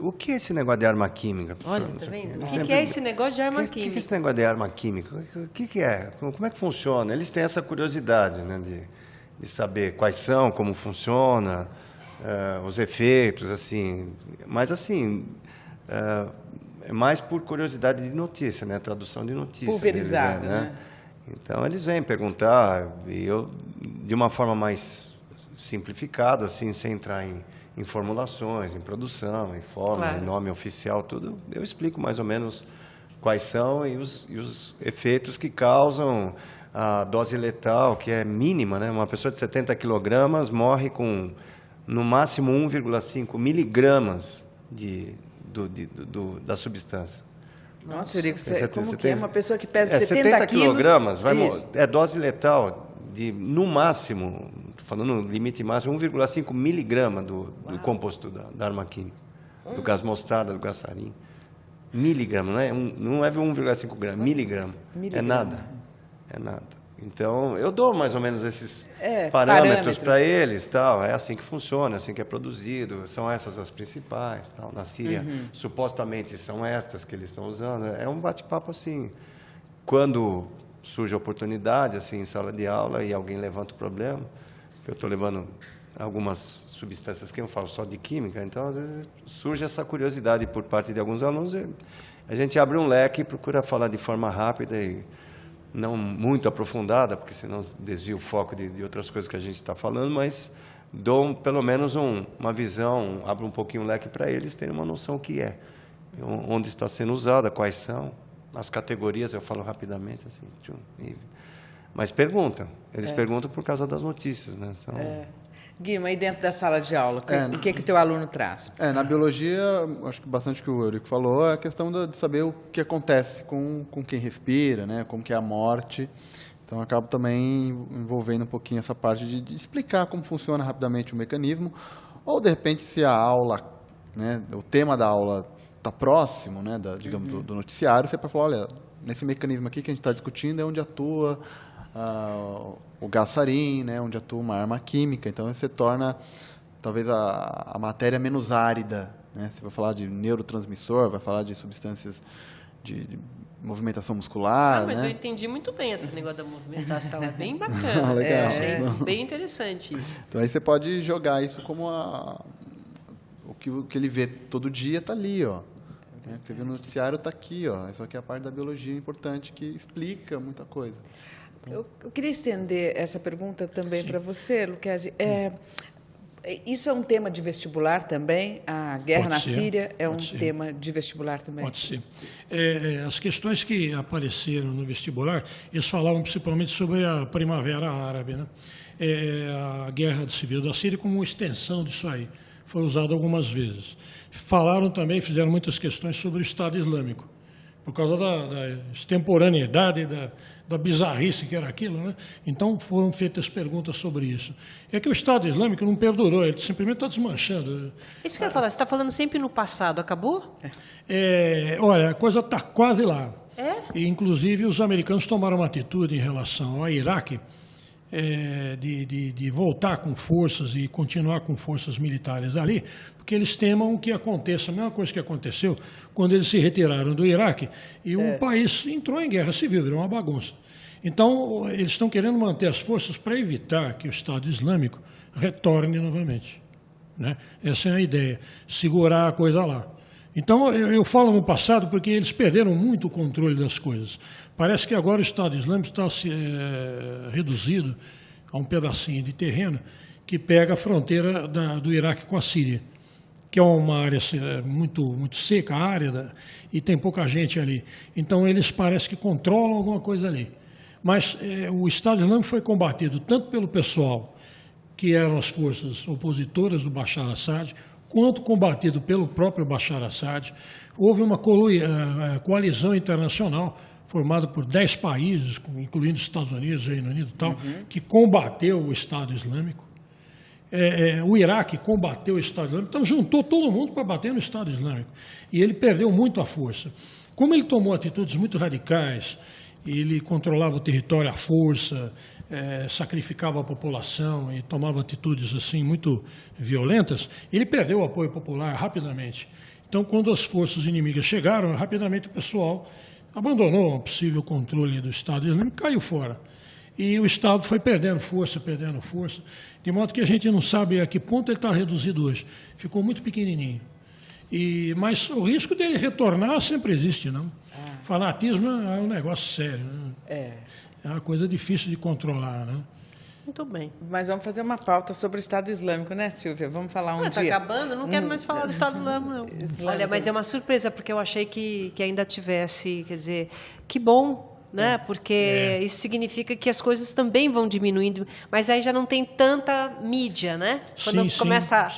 o que é esse negócio de arma química? Olha, professor? tá vendo? Eles O sempre- que é esse negócio de arma O que química? é esse negócio de arma química? O que é? Como é que funciona? Eles têm essa curiosidade, né, de saber quais são, como funciona, os efeitos, assim. Mas, assim, é mais por curiosidade de notícia, né? Tradução de notícia. Pulverizada, deles, né? Então, eles vêm perguntar, e eu, de uma forma mais simplificada, assim, sem entrar em formulações, em produção, em fórmula, Claro. em nome oficial, tudo, eu explico mais ou menos quais são e os efeitos que causam a dose letal, que é mínima, né? Uma pessoa de 70 quilogramas morre com, no máximo, 1,5 miligramas da substância. Nossa, Eurico, como Você que tem- é uma pessoa que pesa 70 quilos? quilogramas, Isso. é dose letal de, no máximo, estou falando no limite máximo, 1,5 miligrama do composto da arma química, do gás mostarda, do gás sarin. Miligrama, não é 1,5 grama, miligrama. É nada. É nada. Então, eu dou mais ou menos esses parâmetros para eles, tal. É assim que funciona, é assim que é produzido, são essas as principais, tal. Na Síria, supostamente são estas que eles estão usando. É um bate-papo assim. Quando surge a oportunidade, assim, em sala de aula, e alguém levanta o problema, que eu estou levando algumas substâncias que eu falo só de química, então, às vezes, surge essa curiosidade por parte de alguns alunos, e a gente abre um leque e procura falar de forma rápida e não muito aprofundada, porque senão desvia o foco de outras coisas que a gente está falando, mas dou pelo menos uma visão, abro um pouquinho o leque para eles terem uma noção do que é, onde está sendo usada, quais são, as categorias, eu falo rapidamente, assim, mas perguntam, eles perguntam por causa das notícias, né? Guima, aí dentro da sala de aula, o que o teu aluno traz? Na biologia, acho que bastante que o Eurico falou é a questão de saber o que acontece com quem respira, né? Como que é a morte. Então, acabo também envolvendo um pouquinho essa parte de explicar como funciona rapidamente o mecanismo, ou, de repente, se a aula, né, o tema da aula está próximo, né, digamos, do noticiário, você pode falar, olha, nesse mecanismo aqui que a gente está discutindo é onde atua o gás sarin, né, onde atua uma arma química. Então, você torna, talvez, a matéria menos árida. Né? Você vai falar de neurotransmissor, vai falar de substâncias de movimentação muscular. Mas né? eu entendi muito bem esse negócio da movimentação. É bem bacana. Legal. Achei bem interessante isso. Então, aí você pode jogar isso como o que ele vê todo dia está ali, ó. Você vê no noticiário, está aqui, ó. Isso aqui é a parte da biologia importante que explica muita coisa. Eu queria estender essa pergunta também para você, Lucchesi. Isso é um tema de vestibular também? A guerra Pode na ser, Síria é um pode ser. tema de vestibular também? Pode ser. As questões que apareceram no vestibular, eles falavam principalmente sobre a Primavera Árabe, né? A guerra civil da Síria como uma extensão disso aí. Foi usado algumas vezes. Falaram também, fizeram muitas questões sobre o Estado Islâmico, por causa da extemporaneidade, da bizarrice que era aquilo, né? Então foram feitas perguntas sobre isso. É que o Estado Islâmico não perdurou, ele simplesmente está desmanchando. Isso que eu ia falar, você está falando sempre no passado, acabou? Olha, a coisa está quase lá. É? E, inclusive, os americanos tomaram uma atitude em relação ao Iraque, de voltar com forças e continuar com forças militares ali, porque eles temam que aconteça a mesma coisa que aconteceu quando eles se retiraram do Iraque e o país entrou em guerra civil, virou uma bagunça. Então, eles estão querendo manter as forças para evitar que o Estado Islâmico retorne novamente, né? Essa é a ideia, segurar a coisa lá. Então, eu falo no passado porque eles perderam muito o controle das coisas. Parece que agora o Estado Islâmico está reduzido a um pedacinho de terreno que pega a fronteira do Iraque com a Síria, que é uma área muito, muito seca, árida, e tem pouca gente ali. Então, eles parecem que controlam alguma coisa ali. Mas o Estado Islâmico foi combatido tanto pelo pessoal, que eram as forças opositoras do Bashar al-Assad, quanto combatido pelo próprio Bashar al-Assad. Houve uma coalizão internacional formada por 10 países, incluindo os Estados Unidos, Reino Unido e tal, que combateu o Estado Islâmico. O Iraque combateu o Estado Islâmico, então juntou todo mundo para bater no Estado Islâmico. E ele perdeu muito a força. Como ele tomou atitudes muito radicais, ele controlava o território à força, sacrificava a população e tomava atitudes assim muito violentas, ele perdeu o apoio popular rapidamente. Então, quando as forças inimigas chegaram, rapidamente o pessoal abandonou o possível controle do Estado Islâmico e caiu fora. E o Estado foi perdendo força, de modo que a gente não sabe a que ponto ele está reduzido hoje. Ficou muito pequenininho. Mas o risco dele retornar sempre existe, não? Fanatismo é um negócio sério, né? É uma coisa difícil de controlar, né? Muito bem. Mas vamos fazer uma pauta sobre o Estado Islâmico, né, Silvia? Vamos falar um dia. Está acabando, não quero mais falar do Estado Islâmico, não. Olha, mas é uma surpresa, porque eu achei que ainda tivesse, quer dizer, que bom, né? Porque isso significa que as coisas também vão diminuindo, mas aí já não tem tanta mídia, né? Quando começa.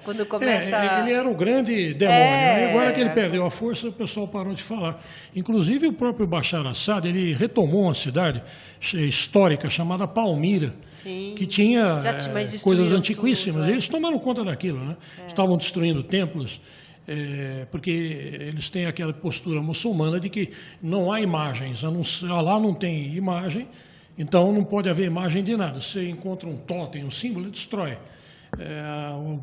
Quando começa. Ele era o grande demônio, né? Agora que ele perdeu a força, o pessoal parou de falar. Inclusive, o próprio Bashar al-Assad, ele retomou uma cidade histórica chamada Palmira, que tinha coisas antiquíssimas. Tudo, Eles tomaram conta daquilo, né? Estavam destruindo templos. Porque eles têm aquela postura muçulmana de que não há imagens, lá não tem imagem, então não pode haver imagem de nada. Você encontra um tótem, um símbolo, ele destrói.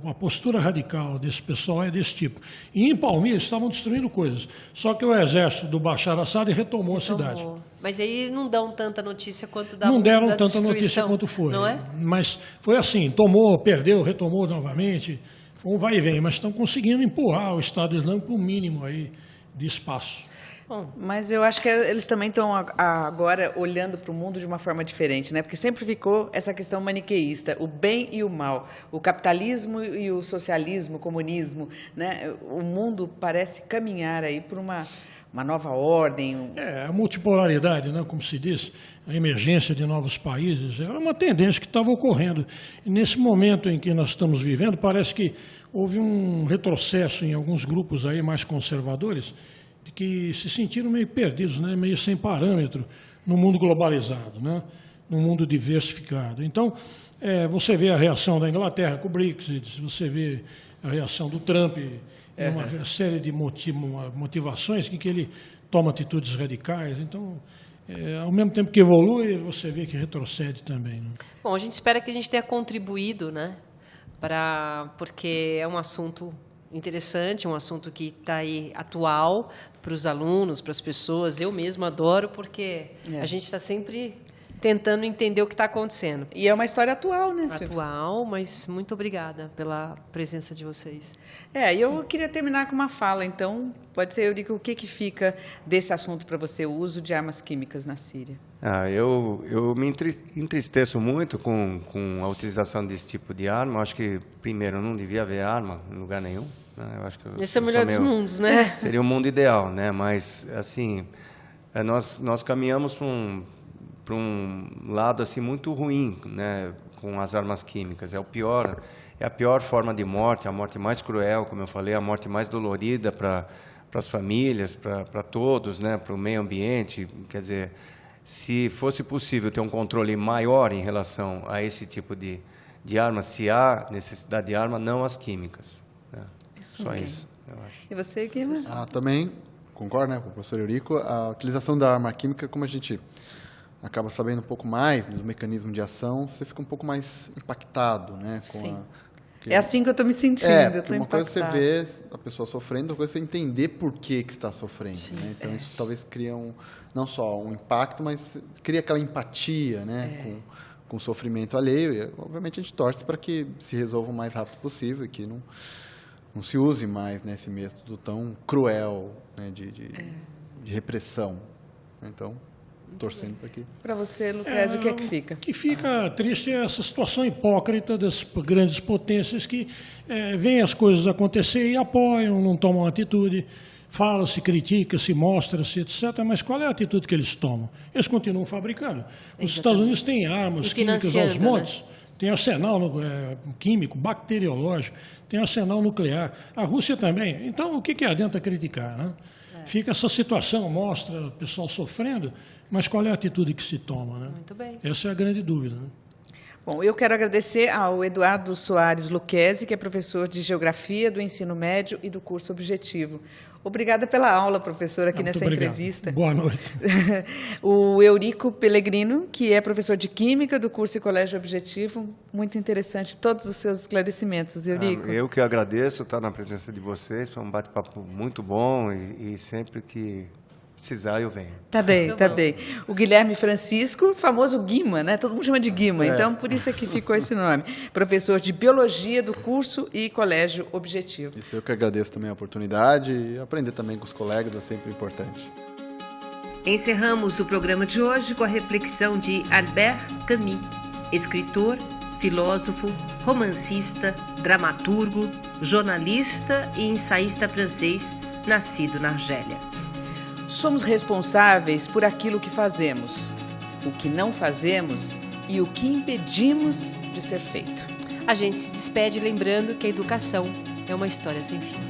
A postura radical desse pessoal é desse tipo. E em Palmira estavam destruindo coisas, só que o exército do Bashar al-Assad retomou a cidade. Mas aí não dão tanta notícia quanto não deram tanta notícia quanto foi. Não é? Mas foi assim, tomou, perdeu, retomou novamente. Um vai e vem, mas estão conseguindo empurrar o Estado Islâmico para o mínimo aí de espaço. Bom, mas eu acho que eles também estão agora olhando para o mundo de uma forma diferente, né? Porque sempre ficou essa questão maniqueísta, o bem e o mal, o capitalismo e o socialismo, o comunismo, né? O mundo parece caminhar aí por uma nova ordem. A multipolaridade, né, como se diz, a emergência de novos países, é uma tendência que estava ocorrendo. E nesse momento em que nós estamos vivendo, parece que houve um retrocesso em alguns grupos aí mais conservadores, de que se sentiram meio perdidos, né, meio sem parâmetro no mundo globalizado, né, no mundo diversificado. Então, você vê a reação da Inglaterra com o Brexit, você vê a reação do Trump, uma série de motivações que ele toma atitudes radicais. Então, ao mesmo tempo que evolui, você vê que retrocede também, né? Bom, a gente espera que a gente tenha contribuído, né? Porque é um assunto interessante, um assunto que está aí atual para os alunos, para as pessoas. Eu mesmo adoro, porque a gente está sempre tentando entender o que está acontecendo. E é uma história atual, né, Silvia? Atual, mas muito obrigada pela presença de vocês. E eu queria terminar com uma fala, então, pode ser, Eurico, o que fica desse assunto para você, o uso de armas químicas na Síria? Eu me entristeço muito com a utilização desse tipo de arma. Eu acho que, primeiro, não devia haver arma em lugar nenhum. Né? Eu acho que esse é o melhor dos mundos, né? Seria o mundo ideal, né? Mas, assim, nós caminhamos para um lado assim muito ruim, né, com as armas químicas. É a pior forma de morte, a morte mais cruel, como eu falei, a morte mais dolorida para as famílias, para todos, né, para o meio ambiente. Quer dizer, se fosse possível ter um controle maior em relação a esse tipo de armas, se há necessidade de arma, não as químicas. Né? Só isso, eu acho. E você, Guilherme? Também concordo, né, com o professor Eurico. A utilização da arma química, como a gente acaba sabendo um pouco mais do mecanismo de ação, você fica um pouco mais impactado, né? É assim que eu estou me sentindo, eu estou impactada. Uma coisa é você ver a pessoa sofrendo, outra coisa é você entender por que está sofrendo. Né? Então, isso talvez cria não só um impacto, mas cria aquela empatia, né? Com o sofrimento alheio. E, obviamente, a gente torce para que se resolva o mais rápido possível e que não se use mais, né, esse método tão cruel, né, de repressão. Então, torcendo para aqui. Para você, Lucrezio, o que é que fica? O que fica triste é essa situação hipócrita das grandes potências que veem as coisas acontecer e apoiam, não tomam atitude, fala-se, critica-se, mostra-se, etc. Mas qual é a atitude que eles tomam? Eles continuam fabricando. Os Estados Unidos têm armas químicas aos montes, tem arsenal químico, bacteriológico, tem arsenal nuclear. A Rússia também. Então, o que adianta criticar, né? Fica essa situação, mostra o pessoal sofrendo, mas qual é a atitude que se toma? Né? Muito bem. Essa é a grande dúvida. Né? Bom, eu quero agradecer ao Eduardo Soares Lucchesi, que é professor de Geografia do Ensino Médio e do curso Objetivo. Obrigada pela aula, professor, aqui nessa entrevista. Boa noite. O Eurico Pellegrino, que é professor de Química do curso e Colégio Objetivo. Muito interessante todos os seus esclarecimentos, Eurico. Eu que agradeço estar na presença de vocês. Foi um bate-papo muito bom e sempre que precisar eu venho. Tá bem, tá bem. O Guilherme Francisco, famoso Guima, né? Todo mundo chama de Guima, então por isso é que ficou esse nome. Professor de Biologia do curso e Colégio Objetivo. Eu que agradeço também a oportunidade e aprender também com os colegas é sempre importante. Encerramos o programa de hoje com a reflexão de Albert Camus, escritor, filósofo, romancista, dramaturgo, jornalista e ensaísta francês, nascido na Argélia. Somos responsáveis por aquilo que fazemos, o que não fazemos e o que impedimos de ser feito. A gente se despede lembrando que a educação é uma história sem fim.